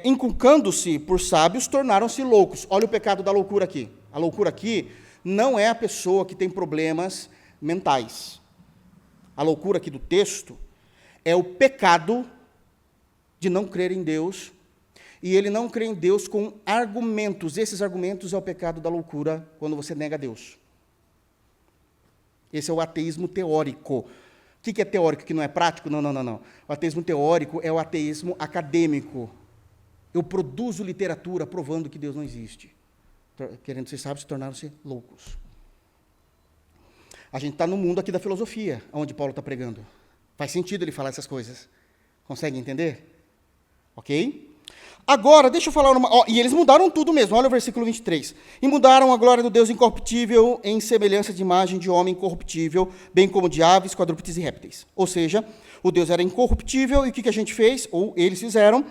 Inculcando-se por sábios, tornaram-se loucos. Olha o pecado da loucura aqui. A loucura aqui não é a pessoa que tem problemas mentais. A loucura aqui do texto é o pecado de não crer em Deus, e ele não crê em Deus com argumentos. Esses argumentos é o pecado da loucura, quando você nega Deus. Esse é o ateísmo teórico. O que é teórico, que não é prático? Não. O ateísmo teórico é o ateísmo acadêmico. Eu produzo literatura provando que Deus não existe. Querendo ser sábios, se tornaram-se loucos. A gente está no mundo aqui da filosofia, onde Paulo está pregando. Faz sentido ele falar essas coisas. Consegue entender? Ok? Agora, deixa eu falar e eles mudaram tudo mesmo, olha o versículo 23. E mudaram a glória do Deus incorruptível em semelhança de imagem de homem corruptível, bem como de aves, quadrúpedes e répteis. Ou seja, o Deus era incorruptível, e o que a gente fez? Ou eles fizeram?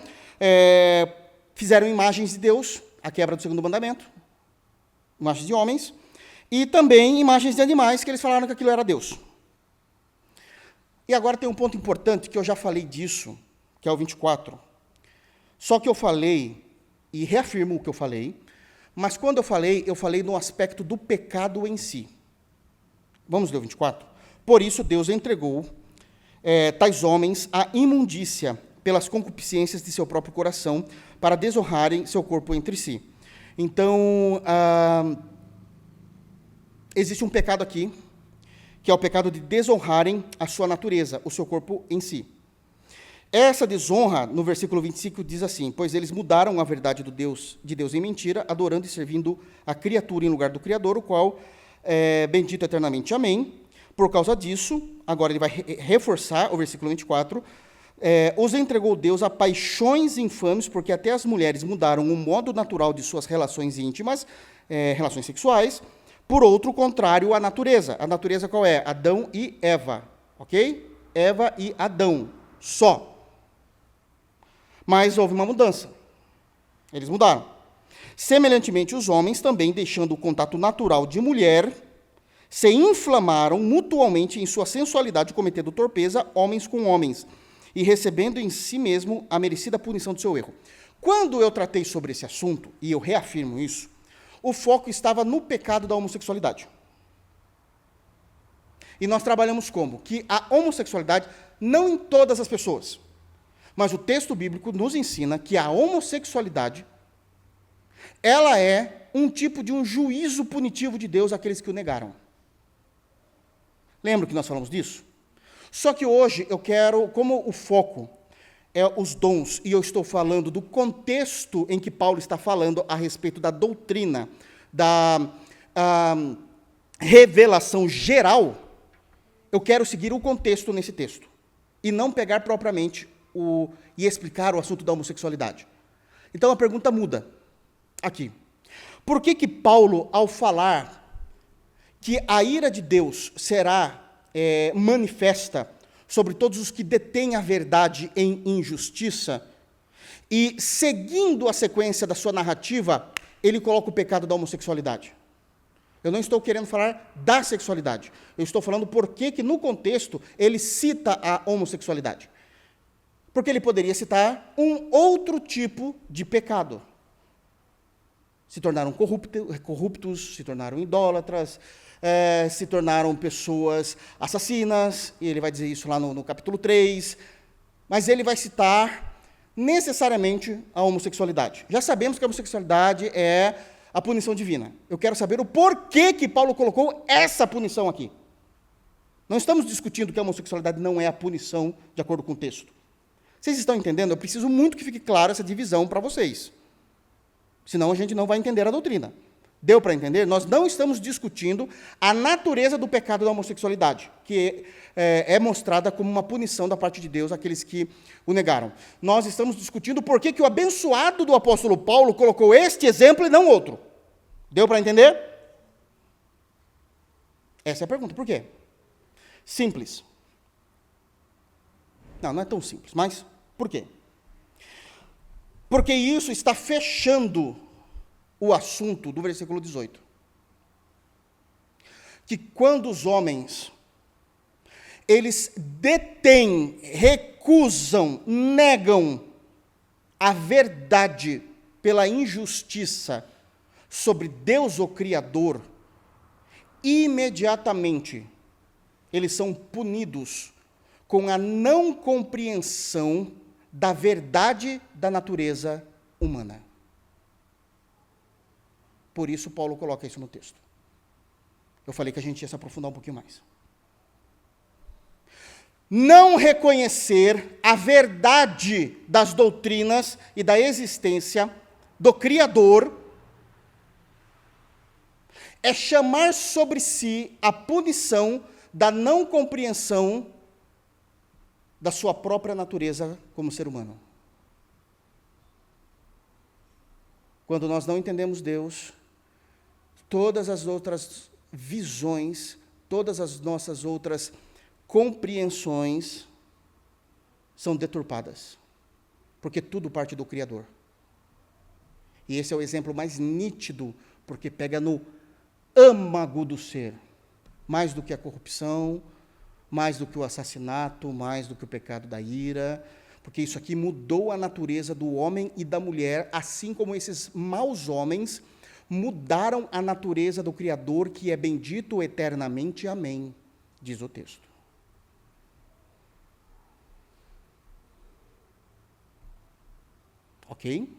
Fizeram imagens de Deus, a quebra do segundo mandamento, imagens de homens, e também imagens de animais, que eles falaram que aquilo era Deus. E agora tem um ponto importante, que eu já falei disso, que é o 24. Só que eu falei, e reafirmo o que eu falei, Mas quando eu falei no aspecto do pecado em si. Vamos ler o 24? Por isso Deus entregou tais homens à imundícia pelas concupiscências de seu próprio coração, para desonrarem seu corpo entre si. Então, existe um pecado aqui, que é o pecado de desonrarem a sua natureza, o seu corpo em si. Essa desonra, no versículo 25, diz assim: pois eles mudaram a verdade de Deus em mentira, adorando e servindo a criatura em lugar do Criador, o qual é bendito eternamente. Amém. Por causa disso, agora ele vai reforçar o versículo 24, os entregou Deus a paixões infames, porque até as mulheres mudaram o modo natural de suas relações íntimas, relações sexuais, por outro contrário, a natureza. A natureza qual é? Adão e Eva, ok? Eva e Adão, só. Mas houve uma mudança. Eles mudaram. Semelhantemente, os homens, também deixando o contato natural de mulher, se inflamaram mutuamente em sua sensualidade, cometendo torpeza, homens com homens, e recebendo em si mesmo a merecida punição do seu erro. Quando eu tratei sobre esse assunto, e eu reafirmo isso, o foco estava no pecado da homossexualidade. E nós trabalhamos como? Que a homossexualidade, não em todas as pessoas, mas o texto bíblico nos ensina que a homossexualidade, ela é um tipo de um juízo punitivo de Deus àqueles que o negaram. Lembra que nós falamos disso? Só que hoje eu quero, como o foco é os dons, e eu estou falando do contexto em que Paulo está falando a respeito da doutrina, da revelação geral, eu quero seguir o contexto nesse texto, e não pegar propriamente e explicar o assunto da homossexualidade. Então a pergunta muda aqui. Por que Paulo, ao falar que a ira de Deus será manifesta sobre todos os que detêm a verdade em injustiça, e seguindo a sequência da sua narrativa, ele coloca o pecado da homossexualidade? Eu não estou querendo falar da sexualidade, eu estou falando por que no contexto ele cita a homossexualidade. Porque ele poderia citar um outro tipo de pecado. Se tornaram corruptos, se tornaram idólatras, se tornaram pessoas assassinas, e ele vai dizer isso lá no capítulo 3, mas ele vai citar necessariamente a homossexualidade. Já sabemos que a homossexualidade é a punição divina. Eu quero saber o porquê que Paulo colocou essa punição aqui. Não estamos discutindo que a homossexualidade não é a punição de acordo com o texto. Vocês estão entendendo? Eu preciso muito que fique clara essa divisão para vocês. Senão a gente não vai entender a doutrina. Deu para entender? Nós não estamos discutindo a natureza do pecado da homossexualidade, que é mostrada como uma punição da parte de Deus àqueles que o negaram. Nós estamos discutindo por que o abençoado do apóstolo Paulo colocou este exemplo e não outro. Deu para entender? Essa é a pergunta. Por quê? Simples. Não é tão simples, mas por quê? Porque isso está fechando o assunto do versículo 18. Que quando os homens, eles detêm, recusam, negam a verdade pela injustiça sobre Deus, o Criador, imediatamente eles são punidos com a não compreensão da verdade da natureza humana. Por isso, Paulo coloca isso no texto. Eu falei que a gente ia se aprofundar um pouquinho mais. Não reconhecer a verdade das doutrinas e da existência do Criador é chamar sobre si a punição da não compreensão da sua própria natureza como ser humano. Quando nós não entendemos Deus, todas as outras visões, todas as nossas outras compreensões são deturpadas, porque tudo parte do Criador. E esse é o exemplo mais nítido, porque pega no âmago do ser, mais do que a corrupção, mais do que o assassinato, mais do que o pecado da ira, porque isso aqui mudou a natureza do homem e da mulher, assim como esses maus homens mudaram a natureza do Criador, que é bendito eternamente. Amém, diz o texto. Ok?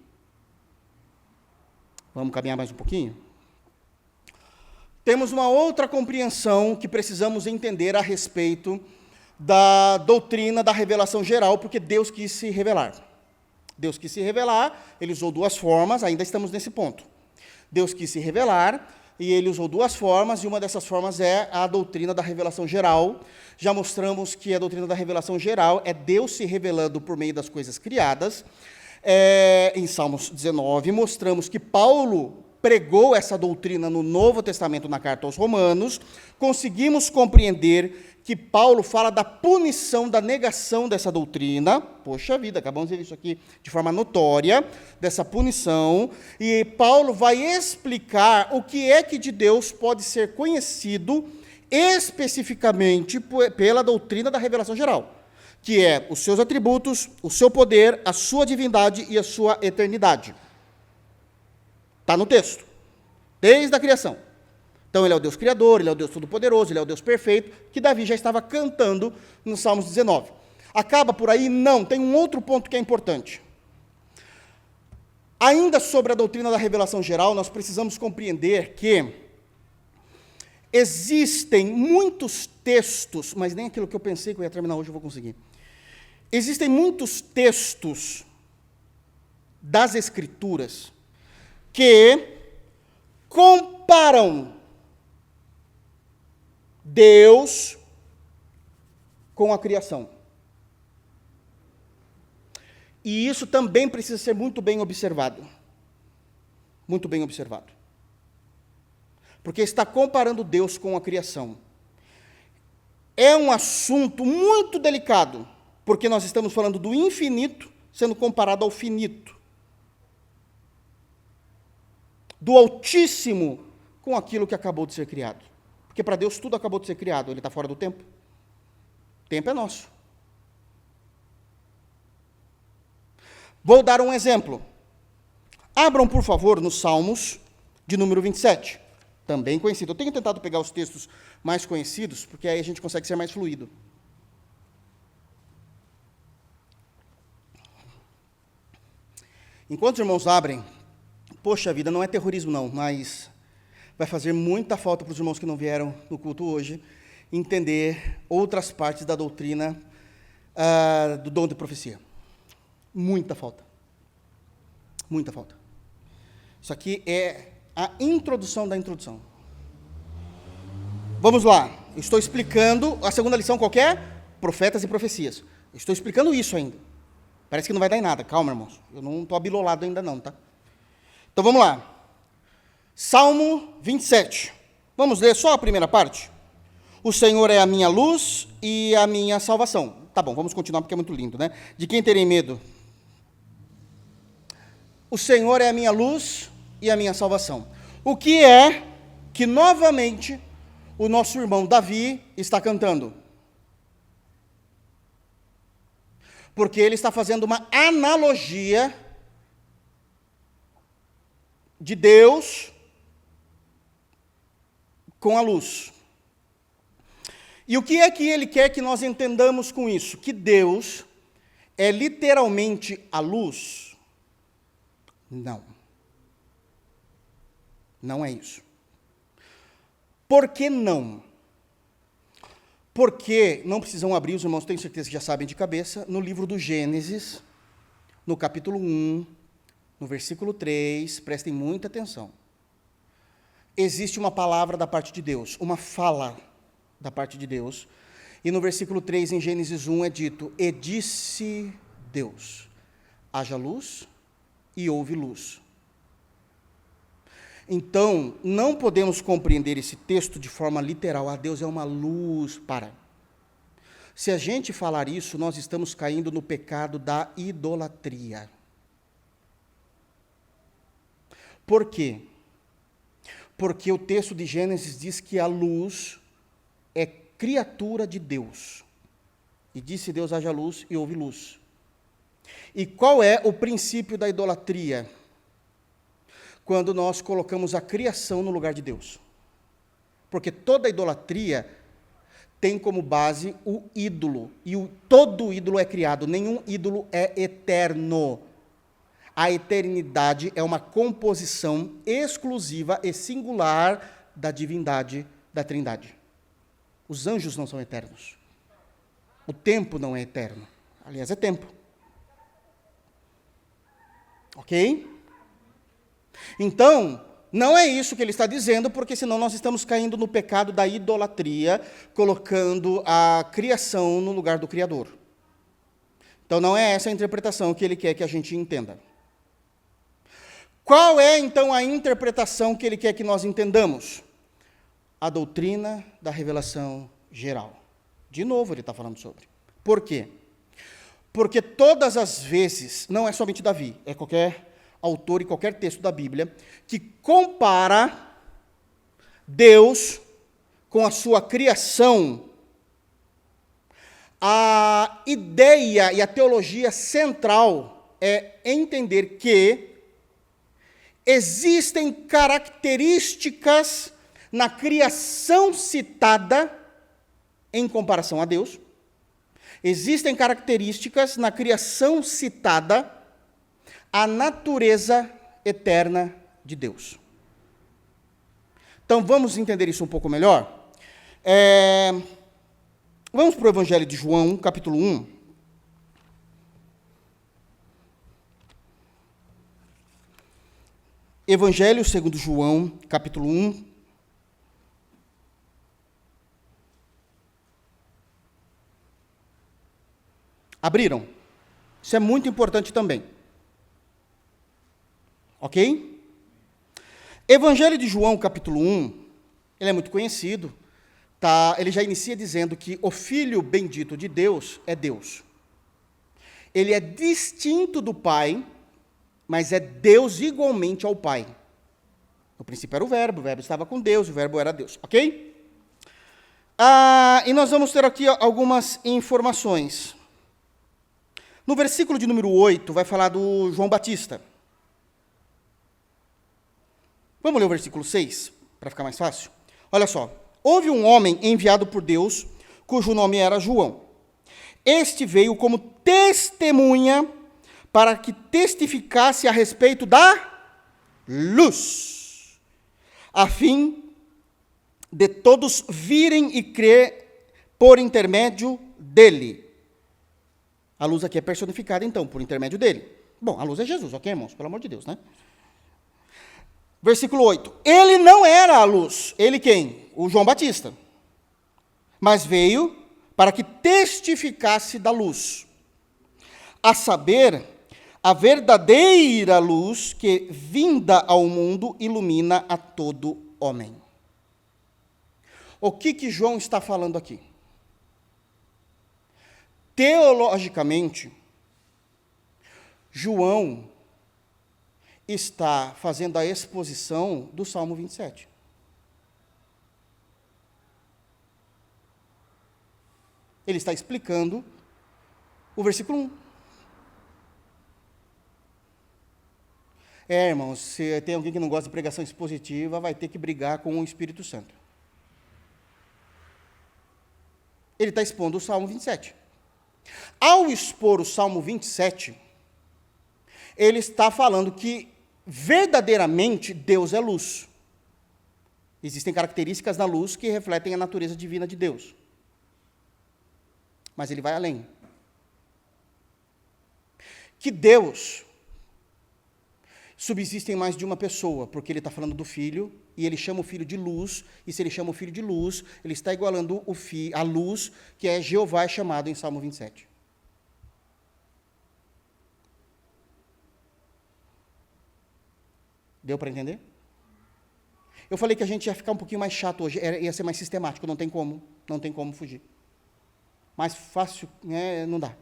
Vamos caminhar mais um pouquinho? Temos uma outra compreensão que precisamos entender a respeito da doutrina da revelação geral, porque Deus quis se revelar. Deus quis se revelar, ele usou duas formas, ainda estamos nesse ponto. Deus quis se revelar, e ele usou duas formas, e uma dessas formas é a doutrina da revelação geral. Já mostramos que a doutrina da revelação geral é Deus se revelando por meio das coisas criadas. Em Salmos 19, mostramos que Paulo pregou essa doutrina no Novo Testamento, na carta aos Romanos. Conseguimos compreender que Paulo fala da punição, da negação dessa doutrina. Poxa vida, acabamos de ver isso aqui de forma notória, dessa punição. E Paulo vai explicar o que é que de Deus pode ser conhecido especificamente pela doutrina da revelação geral, que é os seus atributos, o seu poder, a sua divindade e a sua eternidade. Está no texto, desde a criação. Então, ele é o Deus Criador, ele é o Deus Todo-Poderoso, ele é o Deus Perfeito, que Davi já estava cantando no Salmos 19. Acaba por aí? Não, tem um outro ponto que é importante. Ainda sobre a doutrina da revelação geral, nós precisamos compreender que existem muitos textos, mas nem aquilo que eu pensei que eu ia terminar hoje eu vou conseguir. Existem muitos textos das Escrituras que comparam Deus com a criação. E isso também precisa ser muito bem observado. Muito bem observado. Porque está comparando Deus com a criação. É um assunto muito delicado, porque nós estamos falando do infinito sendo comparado ao finito. Do Altíssimo com aquilo que acabou de ser criado. Porque para Deus tudo acabou de ser criado, ele está fora do tempo. O tempo é nosso. Vou dar um exemplo. Abram, por favor, nos Salmos de número 27, também conhecido. Eu tenho tentado pegar os textos mais conhecidos, porque aí a gente consegue ser mais fluido. Enquanto os irmãos abrem, poxa vida, não é terrorismo não, mas vai fazer muita falta para os irmãos que não vieram no culto hoje entender outras partes da doutrina do dom de profecia. Muita falta. Muita falta. Isso aqui é a introdução da introdução. Vamos lá. Eu estou explicando, a segunda lição qual que é? Profetas e profecias. Eu estou explicando isso ainda. Parece que não vai dar em nada. Calma, irmãos. Eu não estou abilolado ainda não, tá? Então, vamos lá. Salmo 27. Vamos ler só a primeira parte? O Senhor é a minha luz e a minha salvação. Tá bom, vamos continuar porque é muito lindo, né? De quem terei medo? O Senhor é a minha luz e a minha salvação. O que é que, novamente, o nosso irmão Davi está cantando? Porque ele está fazendo uma analogia de Deus com a luz. E o que é que ele quer que nós entendamos com isso? Que Deus é literalmente a luz? Não. Não é isso. Por que não? Porque, não precisam abrir, os irmãos tenho certeza que já sabem de cabeça, no livro do Gênesis, no capítulo 1, no versículo 3, prestem muita atenção. Existe uma palavra da parte de Deus, uma fala da parte de Deus, e no versículo 3, em Gênesis 1, é dito, e disse Deus, haja luz, e houve luz. Então, não podemos compreender esse texto de forma literal, Deus é uma luz, para. Se a gente falar isso, nós estamos caindo no pecado da idolatria. Por quê? Porque o texto de Gênesis diz que a luz é criatura de Deus. E disse Deus, haja luz, e houve luz. E qual é o princípio da idolatria? quando nós colocamos a criação no lugar de Deus. Porque toda idolatria tem como base o ídolo, e todo ídolo é criado, nenhum ídolo é eterno. A eternidade é uma composição exclusiva e singular da divindade da Trindade. Os anjos não são eternos. O tempo não é eterno. Aliás, é tempo. Ok? Então, não é isso que ele está dizendo, porque senão nós estamos caindo no pecado da idolatria, colocando a criação no lugar do Criador. Então, não é essa a interpretação que ele quer que a gente entenda. Qual é, então, a interpretação que ele quer que nós entendamos? A doutrina da revelação geral. De novo, ele está falando sobre. Por quê? Porque todas as vezes, não é somente Davi, é qualquer autor e qualquer texto da Bíblia, que compara Deus com a sua criação, a ideia e a teologia central é entender que existem características na criação citada em comparação a Deus, existem características na criação citada a natureza eterna de Deus. Então, vamos entender isso um pouco melhor? Vamos para o Evangelho de João, capítulo 1. Evangelho segundo João, capítulo 1. Abriram? Isso é muito importante também. Ok? Evangelho de João, capítulo 1, ele é muito conhecido. Ele já inicia dizendo que o Filho bendito de Deus é Deus. Ele é distinto do Pai, mas é Deus igualmente ao Pai. No princípio era o Verbo estava com Deus, o Verbo era Deus. Ok? E nós vamos ter aqui algumas informações. No versículo de número 8, vai falar do João Batista. Vamos ler o versículo 6, para ficar mais fácil? Olha só. Houve um homem enviado por Deus, cujo nome era João. Este veio como testemunha para que testificasse a respeito da luz, a fim de todos virem e crer por intermédio dele. A luz aqui é personificada, então, por intermédio dele. Bom, a luz é Jesus, ok, irmãos? Pelo amor de Deus, né? Versículo 8. Ele não era a luz. Ele quem? O João Batista. Mas veio para que testificasse da luz. A saber, a verdadeira luz que, vinda ao mundo, ilumina a todo homem. O que João está falando aqui? Teologicamente, João está fazendo a exposição do Salmo 27. Ele está explicando o versículo 1. Irmãos, se tem alguém que não gosta de pregação expositiva, vai ter que brigar com o Espírito Santo. Ele está expondo o Salmo 27. Ao expor o Salmo 27, ele está falando que verdadeiramente Deus é luz. Existem características na luz que refletem a natureza divina de Deus. Mas ele vai além. Que Deus subsiste em mais de uma pessoa, porque ele está falando do Filho, e ele chama o Filho de luz, e se ele chama o Filho de luz, ele está igualando a luz, que é Jeová, chamado em Salmo 27. Deu para entender? Eu falei que a gente ia ficar um pouquinho mais chato hoje, ia ser mais sistemático, não tem como fugir. Mais fácil, não dá.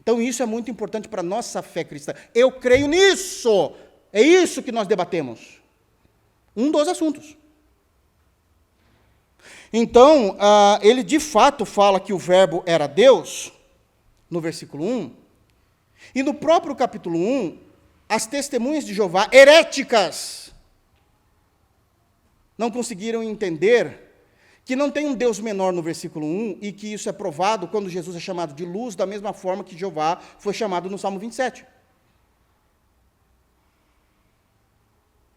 Então isso é muito importante para a nossa fé cristã. Eu creio nisso, é isso que nós debatemos. Um dos assuntos. Então, ele de fato fala que o Verbo era Deus, no versículo 1, E no próprio capítulo 1, as testemunhas de Jeová, heréticas, não conseguiram entender que não tem um Deus menor no versículo 1, e que isso é provado quando Jesus é chamado de luz, da mesma forma que Jeová foi chamado no Salmo 27.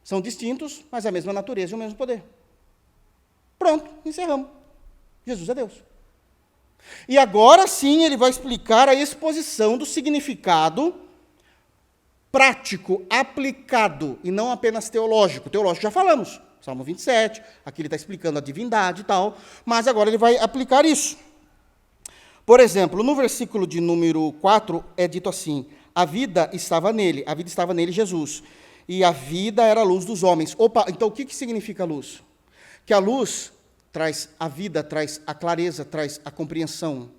São distintos, mas a mesma natureza e o mesmo poder. Pronto, encerramos. Jesus é Deus. E agora sim ele vai explicar a exposição do significado prático, aplicado, e não apenas teológico. Teológico já falamos, Salmo 27, aqui ele está explicando a divindade e tal, mas agora ele vai aplicar isso. Por exemplo, no versículo de número 4, é dito assim: a vida estava nele, Jesus, e a vida era a luz dos homens. Opa, então o que significa luz? Que a luz traz a vida, traz a clareza, traz a compreensão.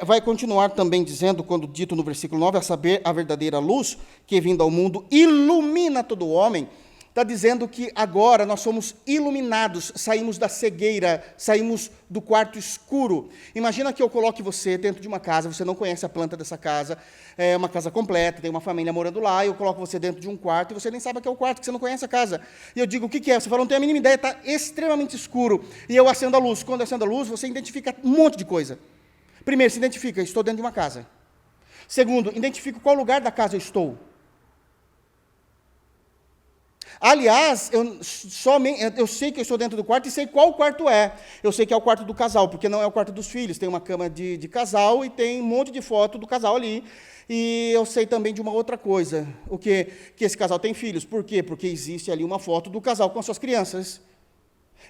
Vai continuar também dizendo, quando dito no versículo 9, a saber, a verdadeira luz, que vindo ao mundo, ilumina todo homem. Está dizendo que agora nós somos iluminados, saímos da cegueira, saímos do quarto escuro. Imagina que eu coloque você dentro de uma casa, você não conhece a planta dessa casa, é uma casa completa, tem uma família morando lá, eu coloco você dentro de um quarto, e você nem sabe que é o quarto, que você não conhece a casa. E eu digo, o que é? Você fala, não tem a mínima ideia, está extremamente escuro. E eu acendo a luz. Quando eu acendo a luz, você identifica um monte de coisa. Primeiro, se identifica, estou dentro de uma casa. Segundo, identifico qual lugar da casa eu estou. Aliás, eu sei que eu estou dentro do quarto e sei qual quarto é. Eu sei que é o quarto do casal, porque não é o quarto dos filhos. Tem uma cama de casal e tem um monte de foto do casal ali. E eu sei também de uma outra coisa, o quê? Que esse casal tem filhos. Por quê? Porque existe ali uma foto do casal com as suas crianças.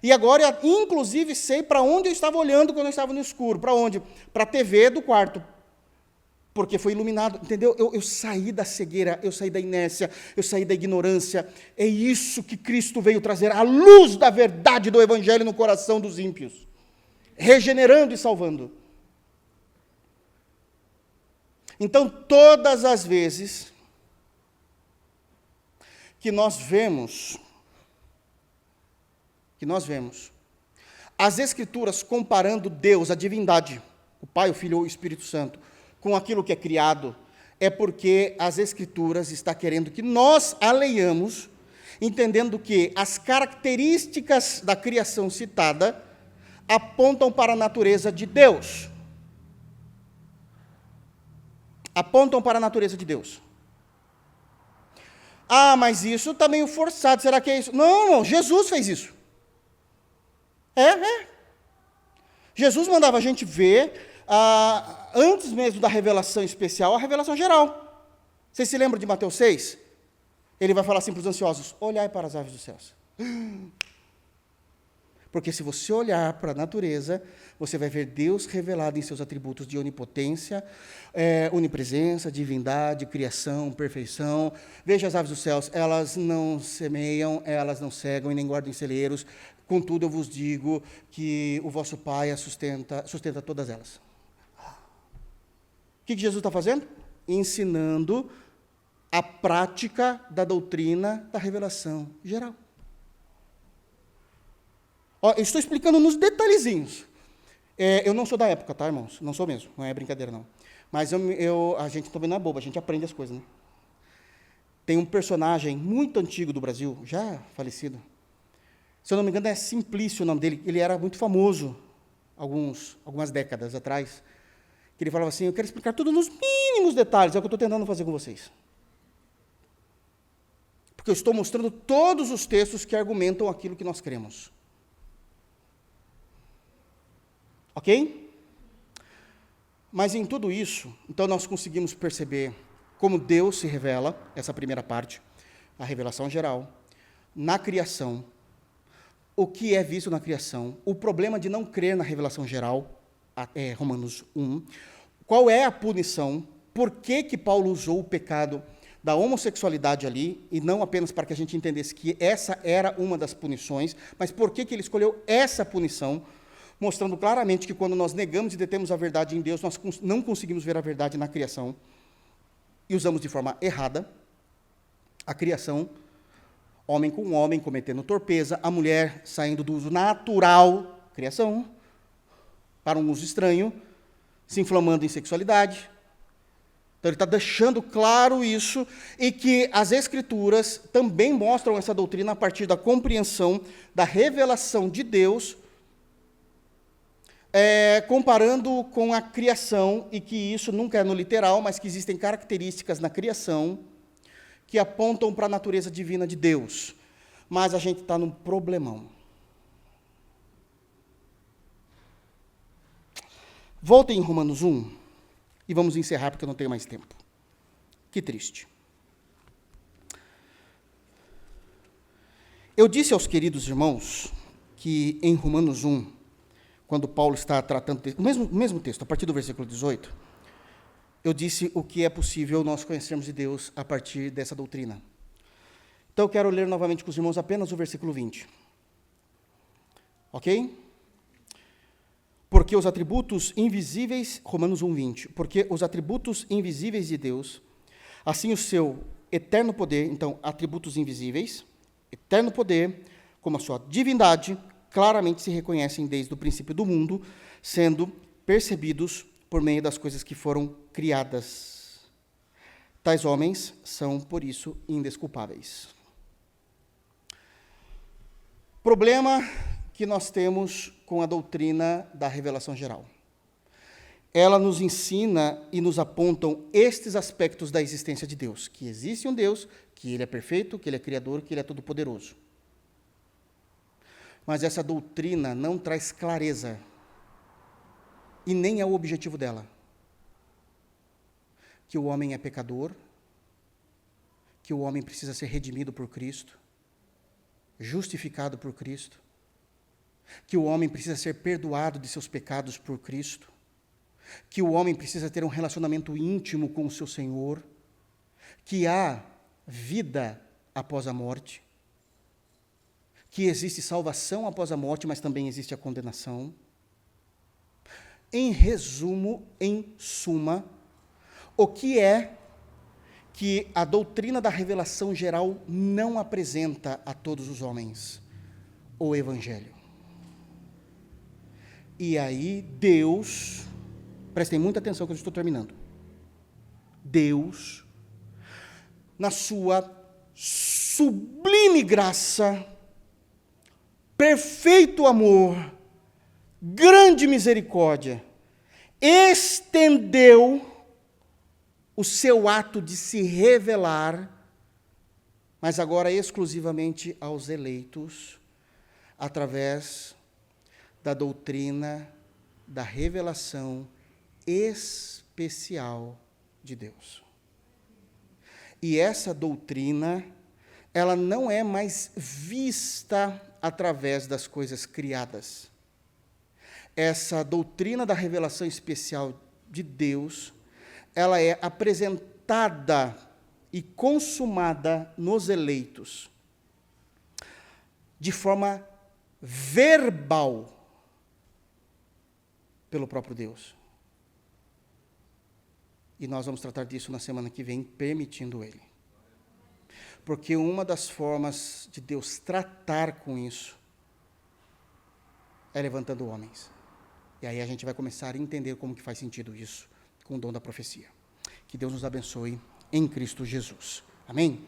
E agora, inclusive, sei para onde eu estava olhando quando eu estava no escuro. Para onde? Para a TV do quarto. Porque foi iluminado, entendeu? Eu saí da cegueira, eu saí da inércia, eu saí da ignorância. É isso que Cristo veio trazer, a luz da verdade do Evangelho no coração dos ímpios, regenerando e salvando. Então, todas as vezes que nós vemos as Escrituras comparando Deus, a divindade, o Pai, o Filho ou o Espírito Santo, com aquilo que é criado, é porque as Escrituras está querendo que nós a leiamos, entendendo que as características da criação citada apontam para a natureza de Deus. Apontam para a natureza de Deus. Ah, mas isso está meio forçado, será que é isso? Não, Jesus fez isso. Jesus mandava a gente ver, antes mesmo da revelação especial, a revelação geral. Vocês se lembram de Mateus 6? Ele vai falar assim para os ansiosos: olhai para as aves dos céus. Porque se você olhar para a natureza, você vai ver Deus revelado em seus atributos de onipotência, onipresença, divindade, criação, perfeição. Veja as aves dos céus, elas não semeiam, elas não cegam e nem guardam em celeiros. Contudo, eu vos digo que o vosso Pai as sustenta todas elas. O que Jesus está fazendo? Ensinando a prática da doutrina da revelação geral. Eu estou explicando nos detalhezinhos. Eu não sou da época, tá, irmãos? Não sou mesmo, não é brincadeira, não. Mas a gente também não é bobo, a gente aprende as coisas, né? Tem um personagem muito antigo do Brasil, já falecido. Se eu não me engano, é Simplício o nome dele. Ele era muito famoso, algumas décadas atrás. Que ele falava assim: eu quero explicar tudo nos mínimos detalhes, é o que eu estou tentando fazer com vocês. Porque eu estou mostrando todos os textos que argumentam aquilo que nós cremos. Ok? Mas em tudo isso, então nós conseguimos perceber como Deus se revela, essa primeira parte, a revelação geral, na criação, o que é visto na criação, o problema de não crer na revelação geral, Romanos 1, qual é a punição, por que Paulo usou o pecado da homossexualidade ali, e não apenas para que a gente entendesse que essa era uma das punições, mas por que ele escolheu essa punição, mostrando claramente que quando nós negamos e detemos a verdade em Deus, nós não conseguimos ver a verdade na criação, e usamos de forma errada a criação, homem com homem cometendo torpeza, a mulher saindo do uso natural, criação, para um uso estranho, se inflamando em sexualidade. Então, ele está deixando claro isso, e que as Escrituras também mostram essa doutrina a partir da compreensão da revelação de Deus, comparando com a criação, e que isso nunca é no literal, mas que existem características na criação que apontam para a natureza divina de Deus. Mas a gente está num problemão. Voltem em Romanos 1, e vamos encerrar porque eu não tenho mais tempo. Que triste. Eu disse aos queridos irmãos que em Romanos 1, quando Paulo está tratando, o mesmo texto, a partir do versículo 18, eu disse o que é possível nós conhecermos de Deus a partir dessa doutrina. Então eu quero ler novamente com os irmãos apenas o versículo 20. Ok? Porque os atributos invisíveis, Romanos 1, 20, porque os atributos invisíveis de Deus, assim o seu eterno poder, então, atributos invisíveis, eterno poder, como a sua divindade, claramente se reconhecem desde o princípio do mundo, sendo percebidos por meio das coisas que foram criadas. Tais homens são, por isso, indesculpáveis. Problema que nós temos com a doutrina da revelação geral. Ela nos ensina e nos apontam estes aspectos da existência de Deus, que existe um Deus, que Ele é perfeito, que Ele é criador, que Ele é todo-poderoso. Mas essa doutrina não traz clareza, e nem é o objetivo dela. Que o homem é pecador, que o homem precisa ser redimido por Cristo, justificado por Cristo, que o homem precisa ser perdoado de seus pecados por Cristo, que o homem precisa ter um relacionamento íntimo com o seu Senhor, que há vida após a morte, que existe salvação após a morte, mas também existe a condenação. Em resumo, em suma, o que é que a doutrina da revelação geral não apresenta a todos os homens? O Evangelho. E aí Deus, prestem muita atenção que eu estou terminando, Deus, na sua sublime graça, perfeito amor, grande misericórdia, estendeu o seu ato de se revelar, mas agora exclusivamente aos eleitos, através da doutrina da revelação especial de Deus. E essa doutrina, ela não é mais vista através das coisas criadas. Essa doutrina da revelação especial de Deus, ela é apresentada e consumada nos eleitos de forma verbal pelo próprio Deus. E nós vamos tratar disso na semana que vem, permitindo Ele. Porque uma das formas de Deus tratar com isso é levantando homens. E aí a gente vai começar a entender como que faz sentido isso com o dom da profecia. Que Deus nos abençoe em Cristo Jesus. Amém?